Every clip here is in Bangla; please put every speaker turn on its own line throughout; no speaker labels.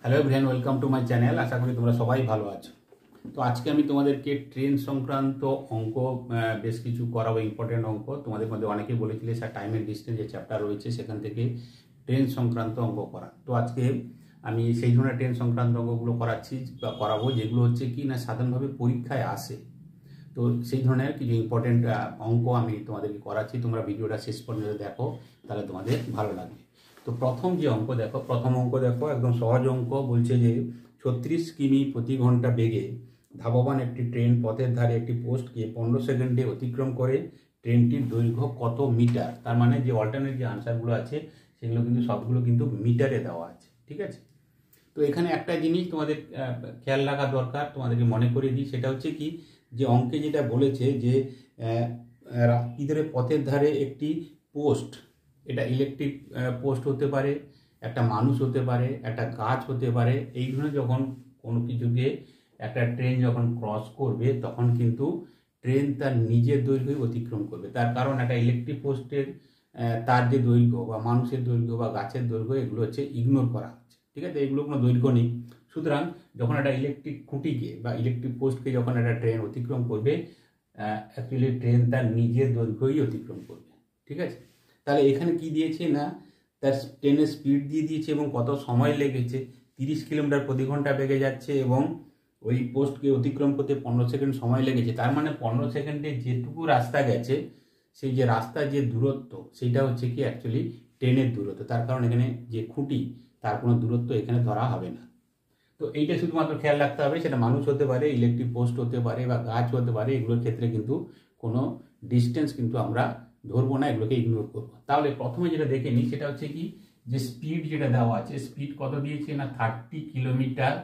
Hello everyone, welcome to my channel. আশা করি তোমরা সবাই ভালো আছো। তো আজকে আমি তোমাদেরকে ট্রেন সংক্রান্ত অঙ্ক বেশ কিছু করাবো, ইম্পর্টেন্ট অঙ্ক। তোমাদের মধ্যে অনেকেই বলেছিলে স্যার টাইম এন্ড ডিস্টেন্স যে চ্যাপ্টার রয়েছে সেখান থেকে ট্রেন সংক্রান্ত অঙ্ক করা। তো আজকে আমি সেই ধরনের ট্রেন সংক্রান্ত অঙ্কগুলো করাচ্ছি বা করাবো যেগুলো হচ্ছে কি না সাধারণভাবে পরীক্ষায় আসে। তো সেই ধরনের কিছু ইম্পর্টেন্ট অঙ্ক আমি তোমাদেরকে করাচ্ছি। তোমরা ভিডিওটা শেষ পর্যন্ত দেখো, তাহলে তোমাদের ভালো লাগবে। তো প্রথম অঙ্ক দেখো, একদম সহজ অঙ্ক। বলছে যে 36 কিমি প্রতি ঘন্টা বেগে ধাবমান একটি ট্রেন পথের ধারে একটি পোস্টকে 15 সেকেন্ডে অতিক্রম করে ট্রেনটির দৈর্ঘ্য কত মিটার। তার মানে যে অল্টারনেট যে আনসারগুলো আছে সেগুলো কিন্তু সবগুলো কিন্তু মিটারে দেওয়া আছে, ঠিক আছে। তো এখানে একটা জিনিস তোমাদের খেয়াল রাখা দরকার, তোমাদেরকে মনে করিয়ে দিই। সেটা হচ্ছে কি, যে অঙ্কে যেটা বলেছে যে রাত্রিরে পথের ধারে একটি পোস্ট, এটা ইলেকট্রিক পোস্ট হতে পারে, একটা মানুষ হতে পারে, একটা গাছ হতে পারে। এই ধরনের যখন কোনো কিছুকে একটা ট্রেন যখন ক্রস করবে তখন কিন্তু ট্রেন তার নিজের দৈর্ঘ্যই অতিক্রম করবে। তার কারণ একটা ইলেকট্রিক পোস্টের তার যে দৈর্ঘ্য বা মানুষের দৈর্ঘ্য বা গাছের দৈর্ঘ্য এগুলো হচ্ছে ইগনোর করা হচ্ছে, ঠিক আছে। এগুলো কোনো দৈর্ঘ্য নেই। সুতরাং যখন একটা ইলেকট্রিক খুঁটিকে বা ইলেকট্রিক পোস্টকে যখন একটা ট্রেন অতিক্রম করবে, অ্যাকচুয়ালি ট্রেন তার নিজের দৈর্ঘ্যই অতিক্রম করবে, ঠিক আছে। তাহলে এখানে কি দিয়েছে না, তার ট্রেনের স্পিড দিয়ে দিয়েছে এবং কত সময় লেগেছে। 30 কিলোমিটার প্রতি ঘন্টা বেগে যাচ্ছে এবং ওই পোস্টকে অতিক্রম করতে 15 সেকেন্ড সময় লেগেছে। তার মানে 15 সেকেন্ডে যেটুকু রাস্তা গেছে, সেই যে রাস্তার যে দূরত্ব সেইটা হচ্ছে কি অ্যাকচুয়ালি ট্রেনের দূরত্ব। তার কারণ এখানে যে খুঁটি তার কোনো দূরত্ব এখানে ধরা হবে না। তো এইটা শুধুমাত্র খেয়াল রাখতে হবে, সেটা মানুষ হতে পারে, ইলেকট্রিক পোস্ট হতে পারে বা গাছ হতে পারে। এগুলোর ক্ষেত্রে কিন্তু কোনো ডিস্টেন্স কিন্তু আমরা ধরবো না, এগুলোকে ইগনোর করবো। তাহলে প্রথমে যেটা দেখে নিই সেটা হচ্ছে কি, যে স্পিড যেটা দেওয়া আছে, স্পিড কত দিয়েছে না 30 কিলোমিটার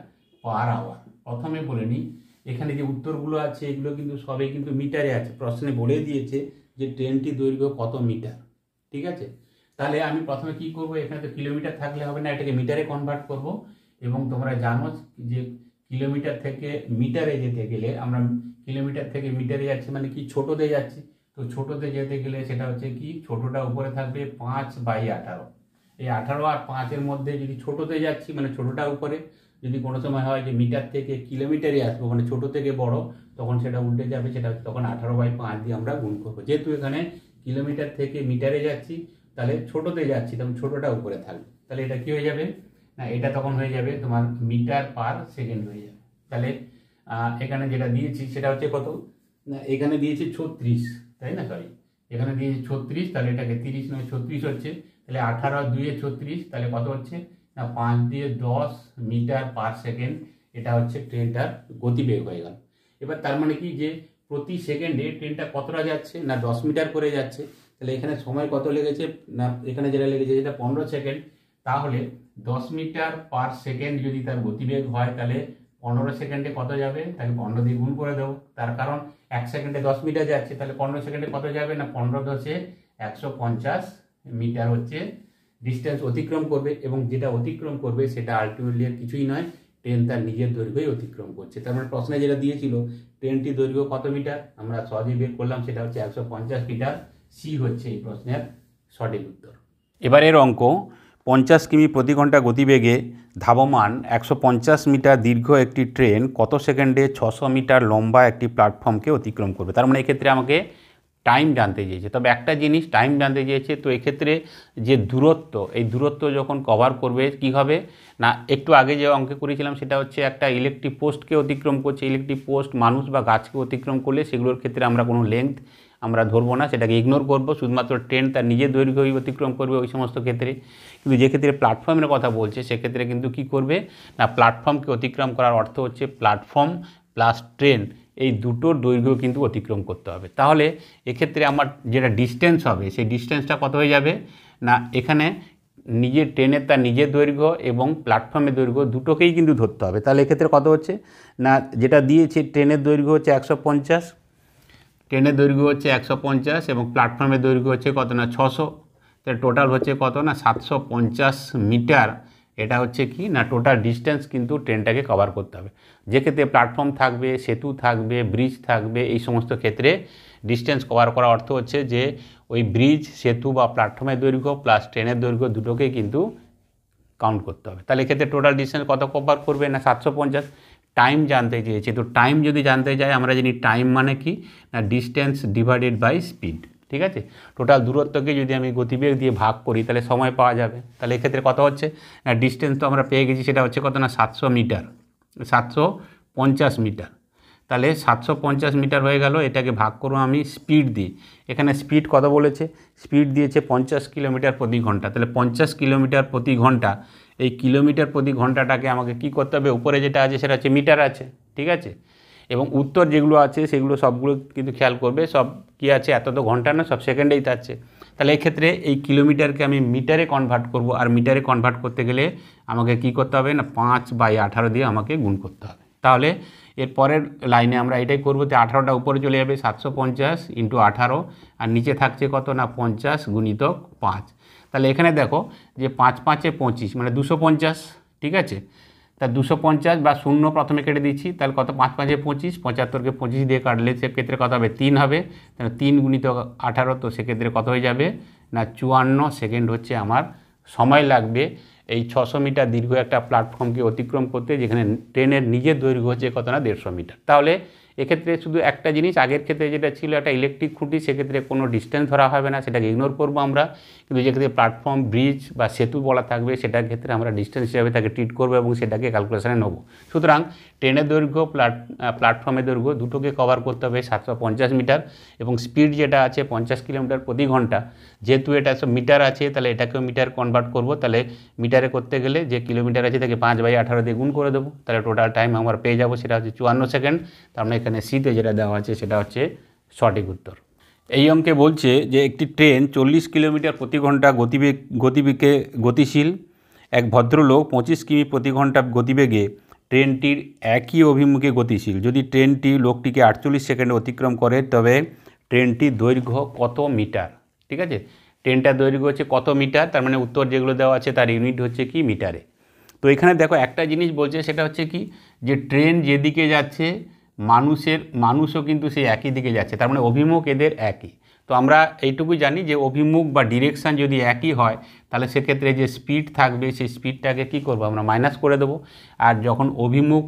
পার আওয়ার। প্রথমে বলে নিই, এখানে যে উত্তরগুলো আছে এগুলো কিন্তু সবই কিন্তু মিটারে আছে। প্রশ্নে বলে দিয়েছে যে ট্রেনটি দৈর্ঘ্য কত মিটার, ঠিক আছে। তাহলে আমি প্রথমে কি করব, এখানে তো কিলোমিটার থাকলে হবে না, এটাকে মিটারে কনভার্ট করব। এবং তোমরা জানো যে কিলোমিটার থেকে মিটারে যেতে গেলে আমরা কিলোমিটার থেকে মিটারে যাচ্ছি মানে কি ছোটোতে যাচ্ছি। তো ছোটোতে যেতে গেলে সেটা হচ্ছে কি, ছোটোটা উপরে থাকবে 5/18। এই 18 আর 5-এর মধ্যে যদি ছোটোতে যাচ্ছি মানে ছোটোটা উপরে, যদি কোনো সময় হয় যে মিটার থেকে কিলোমিটারে আসবো মানে ছোটো থেকে বড়, তখন সেটা উল্টে যাবে, সেটা তখন 18/5 দিয়ে আমরা গুণ করবো। যেহেতু এখানে কিলোমিটার থেকে মিটারে যাচ্ছি তাহলে ছোটোতে যাচ্ছি, তখন ছোটোটা উপরে থাকবে। তাহলে এটা কি হয়ে যাবে না, এটা তখন হয়ে যাবে তোমার মিটার পার সেকেন্ড হয়ে যাবে। তাহলে এখানে যেটা দিয়েছি সেটা হচ্ছে কত না, এখানে দিয়েছি 36, তাই না, সরি এখানে দিয়েছি 36, তাহলে এটাকে 30 নয় 36 হচ্ছে। তাহলে 18 আর 2 36, তাহলে কত হচ্ছে না 5 দিয়ে 10 মিটার পার সেকেন্ড। এটা হচ্ছে ট্রেনটার গতিবেগ হয়ে গেল। এবার তার মানে কি, যে প্রতি সেকেন্ডে ট্রেনটা কতটা যাচ্ছে না 10 মিটার করে যাচ্ছে। তাহলে এখানে সময় কত লেগেছে না, এখানে যেটা লেগেছে যেটা 15 সেকেন্ড। তাহলে 10 মিটার পার সেকেন্ড যদি তার গতিবেগ হয় তাহলে 15 সেকেন্ডে কত যাবে, তাকে 15 দিয়ে গুণ করে দেবো। তার কারণ 1 সেকেন্ডে 10 মিটার যাচ্ছে, তাহলে 15 সেকেন্ডে কত যাবে না 15 10 150 মিটার হচ্ছে ডিস্টেন্স অতিক্রম করবে। এবং যেটা অতিক্রম করবে সেটা আলটিমেটলি কিছুই নয়, ট্রেন তার নিজের দৈর্ঘ্যই অতিক্রম করছে। তার মানে প্রশ্নে যেটা দিয়েছিল ট্রেনটির দৈর্ঘ্য কত মিটার, আমরা সহজেই বের করলাম, সেটা হচ্ছে 150 মিটার। সি হচ্ছে এই প্রশ্নের সঠিক উত্তর। এবারের অঙ্ক, 50 কিমি প্রতি ঘন্টা গতিবেগে ধাবমান 150 মিটার দীর্ঘ একটি ট্রেন কত সেকেন্ডে 600 মিটার লম্বা একটি প্ল্যাটফর্মকে অতিক্রম করবে। তার মানে এক্ষেত্রে আমাকে টাইম জানতে চেয়েছে। তবে একটা জিনিস, টাইম জানতে চেয়েছে, তো এক্ষেত্রে যে দূরত্ব, এই দূরত্ব যখন কভার করবে কী হবে না, একটু আগে যে অঙ্কে করেছিলাম সেটা হচ্ছে একটা ইলেকট্রিক পোস্টকে অতিক্রম করছে। ইলেকট্রিক পোস্ট মানুষ বা গাছকে অতিক্রম করলে সেগুলোর ক্ষেত্রে আমরা কোনো লেন্থ আমরা ধরবো না, সেটাকে ইগনোর করবো। শুধুমাত্র ট্রেন তার নিজের দৈর্ঘ্যই অতিক্রম করবে ওই সমস্ত ক্ষেত্রে। কিন্তু যে ক্ষেত্রে প্ল্যাটফর্মের কথা বলছে সেক্ষেত্রে কিন্তু কি করবে না, প্ল্যাটফর্মকে অতিক্রম করার অর্থ হচ্ছে প্ল্যাটফর্ম প্লাস ট্রেন, এই দুটোর দৈর্ঘ্য কিন্তু অতিক্রম করতে হবে। তাহলে এক্ষেত্রে আমার যেটা ডিস্টেন্স হবে সেই ডিস্টেন্সটা কত হয়ে যাবে না, এখানে নিজের ট্রেনের তার নিজের দৈর্ঘ্য এবং প্ল্যাটফর্মের দৈর্ঘ্য দুটোকেই কিন্তু ধরতে হবে। তাহলে এক্ষেত্রে কত হচ্ছে না, যেটা দিয়েছে ট্রেনের দৈর্ঘ্য হচ্ছে 150, ট্রেনের দৈর্ঘ্য হচ্ছে 150 এবং প্ল্যাটফর্মের দৈর্ঘ্য হচ্ছে কত না 600। তাহলে টোটাল হচ্ছে কত না 750 মিটার। এটা হচ্ছে কি না টোটাল ডিস্টেন্স কিন্তু ট্রেনটাকে কভার করতে হবে। যে ক্ষেত্রে প্ল্যাটফর্ম থাকবে, সেতু থাকবে, ব্রিজ থাকবে, এই সমস্ত ক্ষেত্রে ডিস্টেন্স কভার করার অর্থ হচ্ছে যে ওই ব্রিজ, সেতু বা প্ল্যাটফর্মের দৈর্ঘ্য প্লাস ট্রেনের দৈর্ঘ্য দুটোকেই কিন্তু কাউন্ট করতে হবে। তাহলে এক্ষেত্রে টোটাল ডিস্টেন্স কত কভার করবে না 750। টাইম জানতে চেয়েছে, তো টাইম যদি জানতে চাই আমরা জানি টাইম মানে কি না ডিস্টেন্স ডিভাইডেড বাই স্পিড, ঠিক আছে। টোটাল দূরত্বকে যদি আমি গতিবেগ দিয়ে ভাগ করি তাহলে সময় পাওয়া যাবে। তাহলে এক্ষেত্রে কত হচ্ছে না ডিস্টেন্স তো আমরা পেয়ে গেছি, সেটা হচ্ছে কত না 700 মিটার, 750 মিটার। তাহলে 750 মিটার হয়ে গেল, এটাকে ভাগ করবো আমি স্পিড দিয়ে। এখানে স্পিড কত বলেছে, স্পিড দিয়েছে 50 কিলোমিটার প্রতি ঘন্টা। তাহলে 50 কিলোমিটার প্রতি ঘন্টা, এই কিলোমিটার প্রতি ঘন্টাটাকে আমাকে কি করতে হবে, উপরে যেটা আছে সেটা হচ্ছে মিটার আছে, ঠিক আছে। এবং উত্তর যেগুলো আছে সেগুলো সবগুলো কিন্তু খেয়াল করবে, সব কি আছে এত তো ঘন্টা না, সব সেকেন্ডেই থাকছে। তাহলে এক্ষেত্রে এই কিলোমিটারকে আমি মিটারে কনভার্ট করব, আর মিটারে কনভার্ট করতে গেলে আমাকে কি করতে হবে না 5/18 দিয়ে আমাকে গুণ করতে হবে। তাহলে এর পরের লাইনে আমরা এটাই করবো, তো 18টা উপরে চলে যাবে, 750 × 18, আর নিচে থাকছে কত না 50 × 5। তাহলে এখানে দেখো যে 5 × 5 = 25, মানে 250, ঠিক আছে। তা 250 বা 0 প্রথমে কেটে দিচ্ছি, তাহলে কত 5 × 5 = 25, 75কে 25 দিয়ে কাটলে সেক্ষেত্রে কত হবে 3 হবে। তাহলে 3 × 18, তো সেক্ষেত্রে কত হয়ে যাবে না 54 সেকেন্ড হচ্ছে আমার সময় লাগবে এই 600 মিটার দীর্ঘ একটা প্ল্যাটফর্মকে অতিক্রম করতে, যেখানে ট্রেনের নিজের দৈর্ঘ্য হচ্ছে কত না 150 মিটার। তাহলে এক্ষেত্রে শুধু একটা জিনিস, আগের ক্ষেত্রে যেটা ছিল একটা ইলেকট্রিক খুঁটি, সেক্ষেত্রে কোনো ডিস্টেন্স ধরা হবে না, সেটাকে ইগনোর করবো আমরা। কিন্তু যেক্ষেত্রে প্ল্যাটফর্ম, ব্রিজ বা সেতু বলা থাকবে, সেটার ক্ষেত্রে আমরা ডিস্টেন্স হিসাবে তাকে ট্রিট করবো এবং সেটাকে ক্যালকুলেশনে নেব। সুতরাং ট্রেনের দৈর্ঘ্য, প্ল্যাটফর্মের দৈর্ঘ্য দুটোকে কভার করতে হবে 750 মিটার, এবং স্পিড যেটা আছে 50 কিলোমিটার প্রতি ঘন্টা। যেহেতু এটা সব মিটার আছে, তাহলে এটাকেও মিটার কনভার্ট করবো। তাহলে মিটারে করতে গেলে যে কিলোমিটার আছে তাকে 5/18 দিয়ে গুণ করে দেবো, তাহলে টোটাল টাইম আমরা পেয়ে যাবো, সেটা হচ্ছে 54 সেকেন্ড। তার মানে এখানে সিতে যেটা দেওয়া আছে সেটা হচ্ছে সঠিক উত্তর। এই অঙ্কে বলছে যে একটি ট্রেন 40 কিলোমিটার প্রতি ঘন্টা গতিবেগে গতিশীল। এক ভদ্রলোক 25 কিমি প্রতি ঘন্টা গতিবেগে ট্রেনটির একই অভিমুখে গতিশীল। যদি ট্রেনটি লোকটিকে 48 সেকেন্ডে অতিক্রম করে, তবে ট্রেনটির দৈর্ঘ্য কত মিটার, ঠিক আছে। ট্রেনটার দৈর্ঘ্য হচ্ছে কত মিটার, তার মানে উত্তর যেগুলো দেওয়া আছে তার ইউনিট হচ্ছে কি মিটারে। তো এখানে দেখো একটা জিনিস বলছে, সেটা হচ্ছে কি যে ট্রেন যেদিকে যাচ্ছে মানুষও কিন্তু সেই একই দিকে যাচ্ছে, তার মানে অভিমুখ এদের একই। তো আমরা এইটুকুই জানি যে অভিমুখ বা ডিরেকশান যদি একই হয়, তাহলে সেক্ষেত্রে যে স্পিড থাকবে সেই স্পিডটাকে কী করবো আমরা মাইনাস করে দেবো। আর যখন অভিমুখ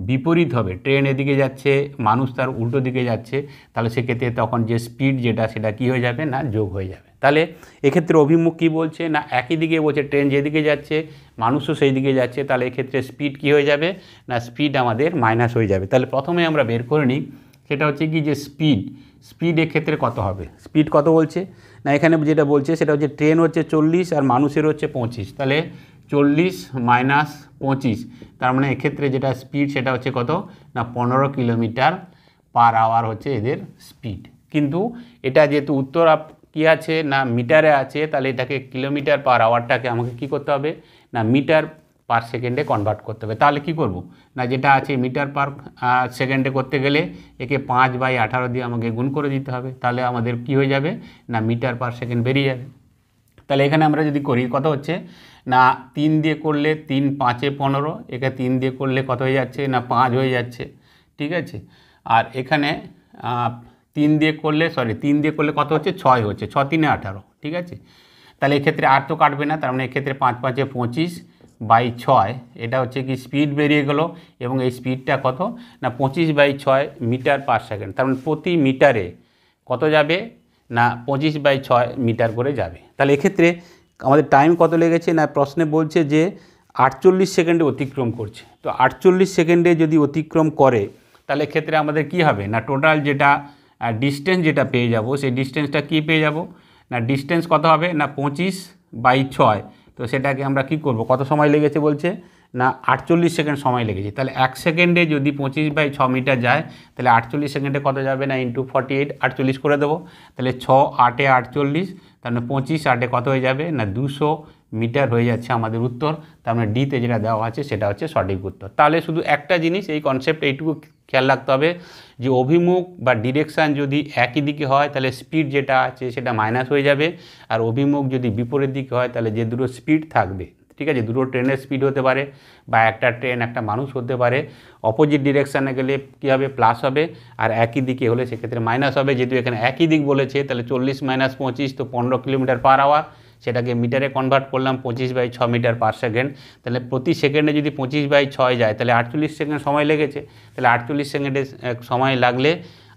বিপরীত হবে, ট্রেন এদিকে যাচ্ছে, মানুষ তার উল্টো দিকে যাচ্ছে, তাহলে সেক্ষেত্রে তখন যে স্পিড যেটা সেটা কী হয়ে যাবে না যোগ হয়ে যাবে। তাহলে এক্ষেত্রে অভিমুখ কী বলছে না একই দিকে বলছে, ট্রেন যেদিকে যাচ্ছে মানুষও সেই দিকে যাচ্ছে, তাহলে এক্ষেত্রে স্পিড কী হয়ে যাবে না স্পিড আমাদের মাইনাস হয়ে যাবে। তাহলে প্রথমে আমরা বের করে নিই, সেটা হচ্ছে কি যে স্পিড এক্ষেত্রে কত হবে, স্পিড কত বলছে না এখানে যেটা বলছে সেটা হচ্ছে ট্রেন হচ্ছে 40 আর মানুষের হচ্ছে 25, তাহলে 40 - 25, তার মানে এক্ষেত্রে যেটা স্পিড সেটা হচ্ছে কত না 15 কিলোমিটার/আওয়ার হচ্ছে এদের স্পিড। কিন্তু এটা যেহেতু উত্তর কী আছে না মিটারে আছে, তাহলে এটাকে কিলোমিটার/আওয়ারটাকে আমাকে কী করতে হবে না মিটার/সেকেন্ডে কনভার্ট করতে হবে। তাহলে কি করব না যেটা আছে মিটার/সেকেন্ডে করতে গেলে একে 5/18 দিয়ে আমাকে গুণ করে দিতে হবে, তাহলে আমাদের কি হয়ে যাবে না মিটার/সেকেন্ড বেরিয়ে যাবে। তাহলে এখানে আমরা যদি করি কত হচ্ছে না 3 দিয়ে করলে 3 × 5 = 15, একে 3 দিয়ে করলে কত হয়ে যাচ্ছে না 5 হয়ে যাচ্ছে, ঠিক আছে। আর এখানে 3 দিয়ে করলে কত হচ্ছে 6 হচ্ছে, 6 × 3 = 18, ঠিক আছে। তাহলে এক্ষেত্রে আর তো কাটবে না, তার মানে এক্ষেত্রে 5 × 5 = 25/6, এটা হচ্ছে কি স্পিড বেরিয়ে গেল, এবং এই স্পিডটা কত না 25/6 মিটার/সেকেন্ড, তার মানে প্রতি মিটারে কত যাবে না 25/6 মিটার করে যাবে। তাহলে এক্ষেত্রে আমাদের টাইম কত লেগেছে না প্রশ্নে বলছে যে 48 সেকেন্ডে অতিক্রম করছে। তো 48 সেকেন্ডে যদি অতিক্রম করে, তাহলে ক্ষেত্রে আমাদের কি হবে না টোটাল যেটা ডিস্টেন্স যেটা পেয়ে যাব, সেই ডিস্টেন্সটা কি পেয়ে যাব না ডিস্টেন্স কত হবে না 25/6। তো সেটাকে আমরা কি করব, কত সময় লেগেছে বলছে না 48 সেকেন্ড সময় লেগেছে। তাহলে 1 সেকেন্ডে যদি 25/6 মিটার যায়, তাহলে 48 সেকেন্ডে কত যাবে না × 48, 48 করে দেবো। তাহলে 6 × 8 = 48, তার মানে 25 × 8 কত হয়ে যাবে না 200 মিটার হয়ে যাচ্ছে আমাদের উত্তর। তার মানে ডিতে যেটা দেওয়া আছে সেটা হচ্ছে সঠিক উত্তর। তাহলে শুধু একটা জিনিস এই কনসেপ্ট এইটুকু খেয়াল রাখতে হবে যে অভিমুখ বা ডিরেকশান যদি একই দিকে হয়, তাহলে স্পিড যেটা আছে সেটা মাইনাস হয়ে যাবে, আর অভিমুখ যদি বিপরীত দিকে হয়, তাহলে যে দুটো স্পিড থাকবে, ঠিক আছে, দুটো ট্রেনের স্পিড হতে পারে বা একটা ট্রেন একটা মানুষ হতে পারে, অপোজিট ডিরেকশানে গেলে কী হবে প্লাস হবে, আর একই দিকে হলে সেক্ষেত্রে মাইনাস হবে। যেহেতু এখানে একই দিক বলেছে, তাহলে 40 - 25 তো 15 কিলোমিটার/আওয়ার, সেটাকে মিটারে কনভার্ট করলাম 25/6 মিটার পার সেকেন্ড। তাহলে প্রতি সেকেন্ডে যদি 25/6 যায় তাহলে 48 সেকেন্ড সময় লেগেছে। তাহলে 48 সেকেন্ডে সময় লাগলে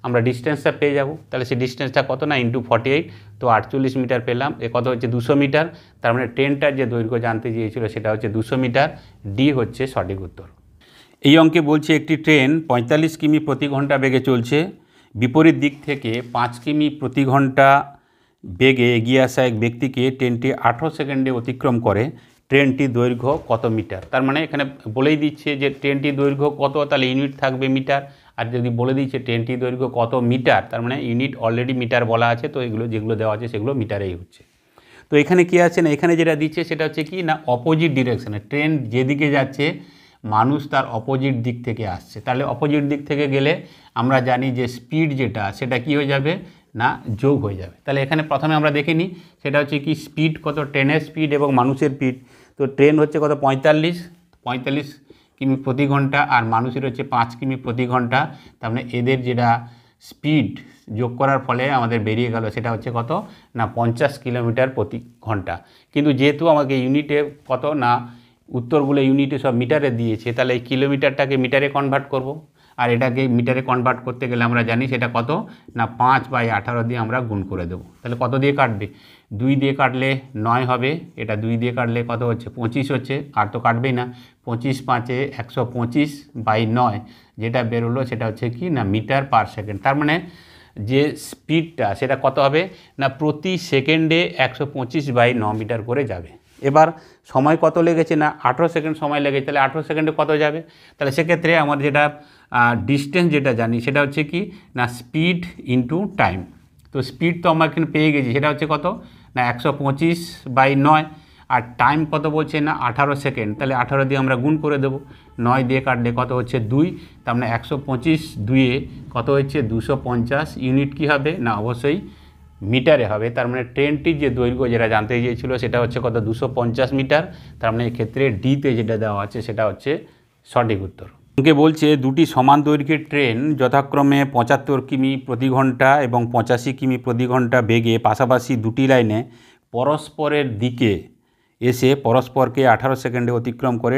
আমরা ডিস্টেন্সটা পেয়ে যাব। তাহলে সেই ডিস্টেন্সটা কত না ইন্টু 48, তো 48 মিটার পেলাম। এ কত হচ্ছে 200 মিটার। তার মানে ট্রেনটার যে দৈর্ঘ্য জানতে চেয়েছিল সেটা হচ্ছে 200 মিটার। ডি হচ্ছে সঠিক উত্তর। এই অঙ্কে বলছে একটি ট্রেন 45 কিমি প্রতি ঘন্টা বেগে চলছে, বিপরীত দিক থেকে 5 কিমি প্রতি ঘন্টা বেগে এগিয়ে আসা এক ব্যক্তিকে ট্রেনটি 18 সেকেন্ডে অতিক্রম করে। ট্রেনটির দৈর্ঘ্য কত মিটার? তার মানে এখানে বলেই দিচ্ছে যে ট্রেনটির দৈর্ঘ্য কত, তাহলে ইউনিট থাকবে মিটার। আর যদি বলে দিচ্ছে ট্রেনটির দৈর্ঘ্য কত মিটার, তার মানে ইউনিট অলরেডি মিটার বলা আছে, তো এগুলো যেগুলো দেওয়া আছে সেগুলো মিটারেই হচ্ছে। তো এখানে কি আছে না, এখানে যেটা দিচ্ছে সেটা হচ্ছে কি না অপোজিট ডিরেকশানে, ট্রেন যেদিকে যাচ্ছে মানুষ তার অপোজিট দিক থেকে আসছে। তাহলে অপোজিট দিক থেকে গেলে আমরা জানি যে স্পিড যেটা সেটা কি হয়ে যাবে না যোগ হয়ে যাবে। তাহলে এখানে প্রথমে আমরা দেখে নিই সেটা হচ্ছে কি স্পিড কত, ট্রেনের স্পিড এবং মানুষের স্পিড। তো ট্রেন হচ্ছে কত 45 কিমি প্রতি ঘন্টা আর মানুষের হচ্ছে 5 কিমি প্রতি ঘন্টা। তার মানে এদের যেটা স্পিড যোগ করার ফলে আমাদের বেরিয়ে গেল সেটা হচ্ছে কত না 50 কিলোমিটার প্রতি ঘন্টা। কিন্তু যেহেতু আমাকে ইউনিটে কত না উত্তরগুলো ইউনিটে সব মিটারে দিয়েছে, তাহলে এই কিলোমিটারটাকে মিটারে কনভার্ট করব। আর এটাকে মিটারে কনভার্ট করতে গেলে আমরা জানি সেটা কত না 5/18 দিয়ে আমরা গুণ করে দেবো। তাহলে কত দিয়ে কাটবে, 2 দিয়ে কাটলে 9 হবে, এটা 2 দিয়ে কাটলে কত হচ্ছে 25 হচ্ছে, আর তো কাটবেই না। 25 5 125/9 যেটা বেরোলো সেটা হচ্ছে কি না মিটার পার সেকেন্ড। তার মানে যে স্পিডটা সেটা কত হবে না প্রতি সেকেন্ডে 125/9 মিটার করে যাবে। এবার সময় কত লেগেছে না 18 সেকেন্ড সময় লেগেছে। তাহলে 18 সেকেন্ডে কত যাবে, তাহলে সেক্ষেত্রে আমার যেটা ডিস্টেন্স যেটা জানি সেটা হচ্ছে কি না স্পিড ইন্টু টাইম। তো স্পিড তো আমরা এখানে পেয়ে গেছি, সেটা হচ্ছে কত না 125/9 আর টাইম কত বলছে না 18 সেকেন্ড। তাহলে 18 দিয়ে আমরা গুণ করে দেবো, 9 দিয়ে কাটলে কত হচ্ছে 2, তার মানে 125 2-এ কত হচ্ছে 250 ইউনিট কি হবে না অবশ্যই মিটারে হবে। তার মানে ট্রেনটির যে দৈর্ঘ্য যেটা জানতে চেয়েছিল সেটা হচ্ছে কত 250 মিটার। তার মানে এক্ষেত্রে ডিতে যেটা দেওয়া আছে সেটা হচ্ছে সঠিক উত্তর। ওকে বলছে দুটি সমান দৈর্ঘ্যের ট্রেন যথাক্রমে 75 কিমি প্রতি ঘন্টা এবং 85 কিমি প্রতি ঘন্টা বেগে পাশাপাশি দুটি লাইনে পরস্পরের দিকে এসে পরস্পরকে 18 সেকেন্ডে অতিক্রম করে।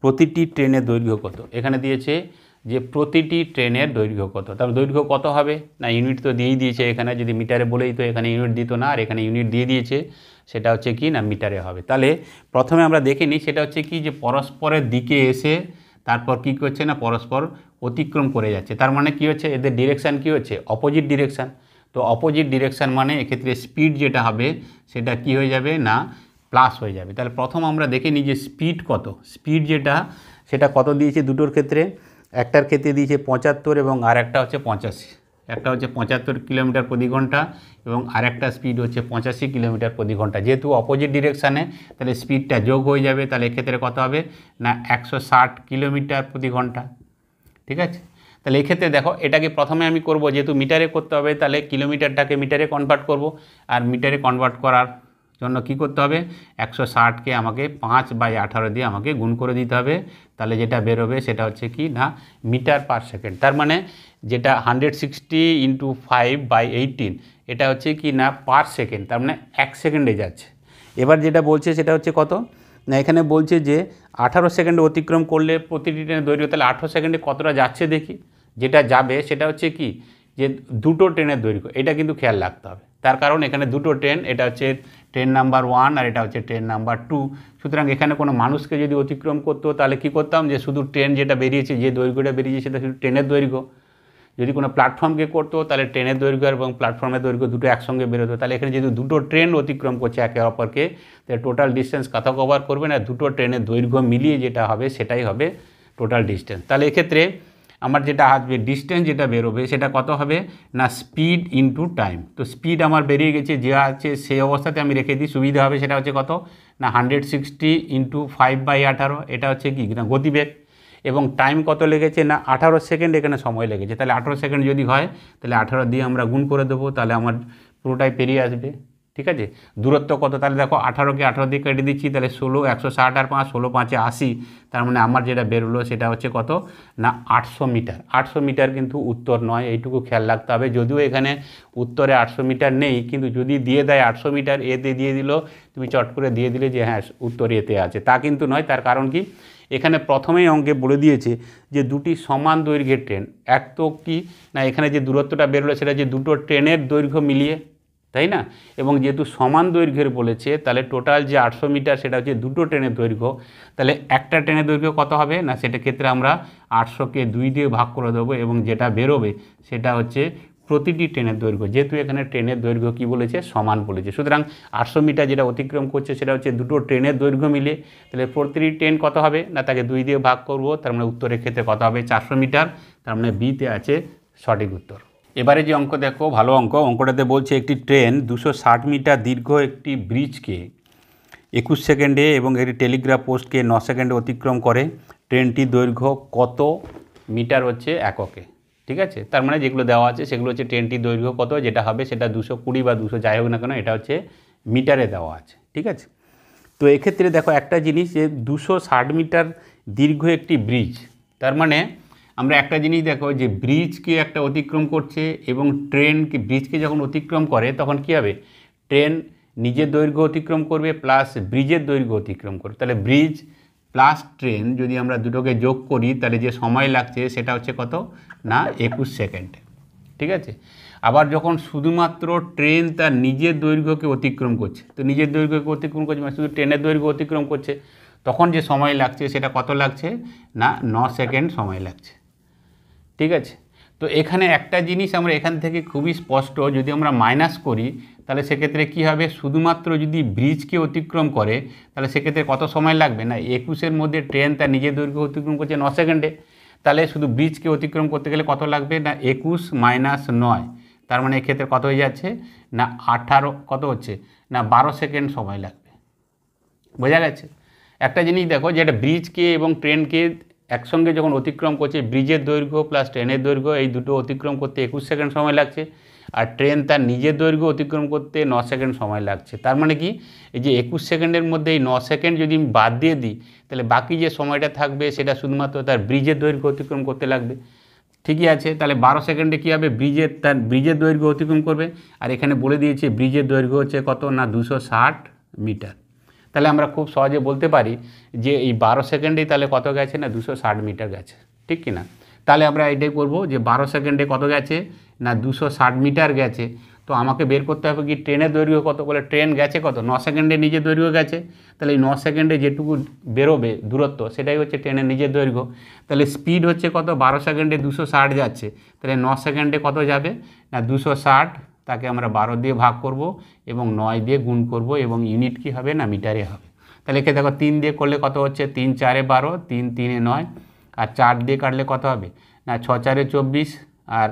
প্রতিটি ট্রেনের দৈর্ঘ্য কত? এখানে দিয়েছে যে প্রতিটি ট্রেনের দৈর্ঘ্য কত, তার দৈর্ঘ্য কত হবে না ইউনিট তো দিয়েই দিয়েছে, এখানে যদি মিটারে বলেই তো এখানে ইউনিট দিত না, আর এখানে ইউনিট দিয়ে দিয়েছে, সেটা হচ্ছে কি না মিটারে হবে। তাহলে প্রথমে আমরা দেখে নিই সেটা হচ্ছে কি যে পরস্পরের দিকে এসে তারপর কি করছে না পরস্পর অতিক্রম করে যাচ্ছে। তার মানে কি হচ্ছে এদের ডিরেকশান কি হচ্ছে অপোজিট ডিরেকশান। তো অপোজিট ডিরেকশান মানে এক্ষেত্রে স্পিড যেটা হবে সেটা কি হয়ে যাবে না প্লাস হয়ে যাবে। তাহলে প্রথম আমরা দেখে নিই যে স্পিড কত, স্পিড যেটা সেটা কত দিয়েছে দুটোর ক্ষেত্রে, একটার ক্ষেত্রে দিয়েছে 75 এবং আর একটা হচ্ছে 85। একটা হচ্ছে 75 কিলোমিটার প্রতি ঘন্টা এবং আরেকটা স্পিড হচ্ছে 85 কিলোমিটার প্রতি ঘন্টা। যেহেতু অপোজিট ডিরেকশানে তাহলে স্পিডটা যোগ হয়ে যাবে, তাহলে এক্ষেত্রে কত হবে না 160 কিলোমিটার প্রতি ঘন্টা। ঠিক আছে, তাহলে এক্ষেত্রে দেখো এটাকে প্রথমে আমি করব যেহেতু মিটারে করতে হবে, তাহলে কিলোমিটারটাকে মিটারে কনভার্ট করব। আর মিটারে কনভার্ট করার জন্য কি করতে হবে 160কে আমাকে 5/18 দিয়ে আমাকে গুণ করে দিতে হবে। তাহলে যেটা বেরোবে সেটা হচ্ছে কি না মিটার পার সেকেন্ড। তার মানে যেটা 160 × 5/18 এটা হচ্ছে কি না পার সেকেন্ড, তার মানে 1 সেকেন্ডে যাচ্ছে। এবার যেটা বলছে সেটা হচ্ছে কত না এখানে বলছে যে 18 সেকেন্ডে অতিক্রম করলে প্রতিটি ট্রেনের দৈর্ঘ্য, তাহলে 18 সেকেন্ডে কতটা যাচ্ছে দেখি। যেটা যাবে সেটা হচ্ছে কি যে দুটো ট্রেনের দৈর্ঘ্য, এটা কিন্তু খেয়াল রাখতে হবে। তার কারণ এখানে দুটো ট্রেন, এটা হচ্ছে ট্রেন নাম্বার 1 আর এটা হচ্ছে ট্রেন নাম্বার 2। সুতরাং এখানে কোনো মানুষকে যদি অতিক্রম করতো তাহলে কি করতাম যে শুধু ট্রেন যেটা বেরিয়েছে যে দৈর্ঘ্যটা বেরিয়েছে সেটা শুধু ট্রেনের দৈর্ঘ্য। যদি কোনো প্ল্যাটফর্মকে করতো তাহলে ট্রেনের দৈর্ঘ্য এবং প্ল্যাটফর্মের দৈর্ঘ্য দুটো একসঙ্গে বেরোতো। তাহলে এখানে যেহেতু দুটো ট্রেন অতিক্রম করছে একে অপরকে, তাহলে টোটাল ডিস্টেন্স কত কভার করবে না দুটো ট্রেনের দৈর্ঘ্য মিলিয়ে যেটা হবে সেটাই হবে টোটাল ডিস্টেন্স। তাহলে এক্ষেত্রে আমার যেটা আসবে ডিস্টেন্স যেটা বেরোবে সেটা কত হবে না স্পিড ইন্টু টাইম। তো স্পিড আমার বেরিয়ে গেছে, যে আছে সেই অবস্থাতে আমি রেখে দিই, সুবিধা হবে। সেটা হচ্ছে কত না 160 × 5/18 এটা হচ্ছে কি না গতিবেগ। এবং টাইম কত লেগেছে না 18 সেকেন্ড এখানে সময় লেগেছে। তাহলে 18 সেকেন্ড যদি হয় তাহলে 18 দিয়ে আমরা গুণ করে দেবো, তাহলে আমার পুরোটাই পেরিয়ে আসবে। ঠিক আছে। দূরত্ব কত, তাহলে দেখো 18কে 18 দিয়ে কেটে দিচ্ছি, তাহলে 16, 160 আর 5, 16 5 80, তার মানে আমার যেটা বেরোলো সেটা হচ্ছে কত না 800 মিটার। 800 মিটার কিন্তু উত্তর নয়, এইটুকু খেয়াল রাখতে হবে। যদিও এখানে উত্তরে 800 মিটার নেই, কিন্তু যদি দিয়ে দেয় 800 মিটার, এতে দিয়ে দিল, তুমি চট করে দিয়ে দিলে যে হ্যাঁ উত্তর এতে আছে, তা কিন্তু নয়। তার কারণ কি, এখানে প্রথমেই অঙ্কে বলে দিয়েছে যে দুটি সমান দৈর্ঘ্যের ট্রেন। এক তো কি না, এখানে যে দূরত্বটা বেরোলো সেটা যে দুটো ট্রেনের দৈর্ঘ্য মিলিয়ে, তাই না? এবং যেহেতু সমান দৈর্ঘ্যের বলেছে, তাহলে টোটাল যে 800 মিটার সেটা হচ্ছে দুটো ট্রেনের দৈর্ঘ্য। তাহলে একটা ট্রেনের দৈর্ঘ্য কত হবে না, সেটা ক্ষেত্রে আমরা 800কে 2 দিয়ে ভাগ করে দেবো, এবং যেটা বেরোবে সেটা হচ্ছে প্রতিটি ট্রেনের দৈর্ঘ্য। যেহেতু এখানে ট্রেনের দৈর্ঘ্য কি বলেছে, সমান বলেছে, সুতরাং 800 মিটার যেটা অতিক্রম করছে সেটা হচ্ছে দুটো ট্রেনের দৈর্ঘ্য মিলে। তাহলে প্রতিটি ট্রেন কত হবে না, তাকে 2 দিয়ে ভাগ করব, তার মানে উত্তরের ক্ষেত্রে কত হবে 400 মিটার। তার মানে বিতে আছে সঠিক উত্তর। এবারে যে অঙ্ক দেখো, ভালো অঙ্ক। অঙ্কটাতে বলছে একটি ট্রেন 260 মিটার দীর্ঘ একটি ব্রিজকে 21 সেকেন্ডে এবং একটি টেলিগ্রাফ পোস্টকে 9 সেকেন্ডে অতিক্রম করে। ট্রেনটির দৈর্ঘ্য কত মিটার হচ্ছে এককে, ঠিক আছে। তার মানে যেগুলো দেওয়া আছে সেগুলো হচ্ছে ট্রেনটির দৈর্ঘ্য কত, যেটা হবে সেটা 220 বা 200 যাই হোক না কেন, এটা হচ্ছে মিটারে দেওয়া আছে, ঠিক আছে। তো এক্ষেত্রে দেখো একটা জিনিস, যে 260 মিটার দীর্ঘ একটি ব্রিজ, তার মানে আমরা একটা জিনিস দেখো, যে ব্রিজকে একটা অতিক্রম করছে এবং ট্রেনকে, ব্রিজকে যখন অতিক্রম করে তখন কী হবে, ট্রেন নিজের দৈর্ঘ্য অতিক্রম করবে প্লাস ব্রিজের দৈর্ঘ্য অতিক্রম করবে। তাহলে ব্রিজ প্লাস ট্রেন যদি আমরা দুটোকে যোগ করি, তাহলে যে সময় লাগছে সেটা হচ্ছে কত না 21 সেকেন্ড, ঠিক আছে। আবার যখন শুধুমাত্র ট্রেন তার নিজের দৈর্ঘ্যকে অতিক্রম করছে, তো নিজের দৈর্ঘ্যকে অতিক্রম করছে মানে শুধু ট্রেনের দৈর্ঘ্য অতিক্রম করছে, তখন যে সময় লাগছে সেটা কত লাগছে না 9 সেকেন্ড সময় লাগছে, ঠিক আছে। তো এখানে একটা জিনিস আমরা এখান থেকে খুবই স্পষ্ট, যদি আমরা মাইনাস করি তাহলে সেক্ষেত্রে কী হবে, শুধুমাত্র যদি ব্রিজকে অতিক্রম করে তাহলে সেক্ষেত্রে কত সময় লাগবে না 21-এর মধ্যে ট্রেন তার নিজের দৈর্ঘ্য অতিক্রম করছে 9 সেকেন্ডে, তাহলে শুধু ব্রিজকে অতিক্রম করতে গেলে কত লাগবে না 21 - 9, তার মানে এক্ষেত্রে কত হয়ে যাচ্ছে না 18, কত হচ্ছে না 12 সেকেন্ড সময় লাগবে। বোঝা গেছে? একটা জিনিস দেখো, যে একটা ব্রিজকে এবং ট্রেনকে একসঙ্গে যখন অতিক্রম করছে, ব্রিজের দৈর্ঘ্য প্লাস ট্রেনের দৈর্ঘ্য, এই দুটো অতিক্রম করতে 21 সেকেন্ড সময় লাগছে, আর ট্রেন তার নিজের দৈর্ঘ্য অতিক্রম করতে 9 সেকেন্ড সময় লাগছে। তার মানে কি, এই যে 21 সেকেন্ডের মধ্যে এই 9 সেকেন্ড যদি আমি বাদ দিয়ে দিই, তাহলে বাকি যে সময়টা থাকবে সেটা শুধুমাত্র তার ব্রিজের দৈর্ঘ্য অতিক্রম করতে লাগবে। ঠিকই আছে, তাহলে 12 সেকেন্ডে কী হবে, তার ব্রিজের দৈর্ঘ্য অতিক্রম করবে। আর এখানে বলে দিয়েছে ব্রিজের দৈর্ঘ্য হচ্ছে কত না 260 মিটার। তাহলে আমরা খুব সহজে বলতে পারি যে এই 12 সেকেন্ডেই তাহলে কত গেছে না 260 মিটার গেছে, ঠিক কি না? তাহলে আমরা এটাই করব যে 12 সেকেন্ডে কত গেছে না 260 মিটার গেছে। তো আমাকে বের করতে হবে কি ট্রেনের দৈর্ঘ্য কত, বলে ট্রেন গেছে কত 9 সেকেন্ডে নিজের দৈর্ঘ্য গেছে, তাহলে এই 9 সেকেন্ডে যেটুকু বেরোবে দূরত্ব সেটাই হচ্ছে ট্রেনের নিজের দৈর্ঘ্য। তাহলে স্পিড হচ্ছে কত, 12 সেকেন্ডে 260 যাচ্ছে, তাহলে 9 সেকেন্ডে কত যাবে না 260, তাকে আমরা 12 দিয়ে ভাগ করব এবং 9 দিয়ে গুণ করব, এবং ইউনিট কি হবে না মিটারে হবে। তাহলে একে দেখো 3 দিয়ে করলে কত হচ্ছে 3 × 4 = 12, 3 × 3 = 9, আর 4 দিয়ে কাটলে কত হবে না 6 × 4 = 24, আর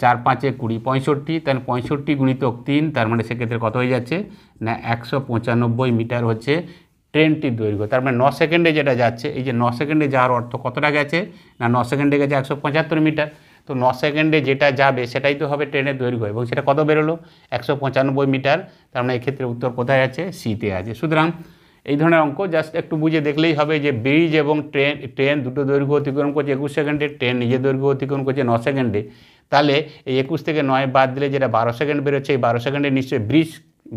4 × 5 = 20, 65, তাহলে 65 × 3, তার মানে সেক্ষেত্রে কত হয়ে যাচ্ছে না 195 মিটার হচ্ছে ট্রেনটির দৈর্ঘ্য। তার মানে 9 সেকেন্ডে যেটা যাচ্ছে, এই যে 9 সেকেন্ডে যাওয়ার অর্থ কতটা গেছে না 9 সেকেন্ডে গেছে 175 মিটার। তো 9 সেকেন্ডে যেটা যাবে সেটাই তো হবে ট্রেনের দৈর্ঘ্য, এবং সেটা কত বেরোলো 195 মিটার। তার মানে এক্ষেত্রে উত্তর কোথায় আছে, সিতে আছে। সুতরাং এই ধরনের অঙ্ক জাস্ট একটু বুঝে দেখলেই হবে যে ব্রিজ এবং ট্রেন দুটো দৈর্ঘ্য অতিক্রম করছে 21 সেকেন্ডে, ট্রেন নিজের দৈর্ঘ্য অতিক্রম করছে 9 সেকেন্ডে। তাহলে এই 21 থেকে 9 বাদ দিলে যেটা 12 সেকেন্ড বেরোচ্ছে, এই 12 সেকেন্ডে নিশ্চয়ই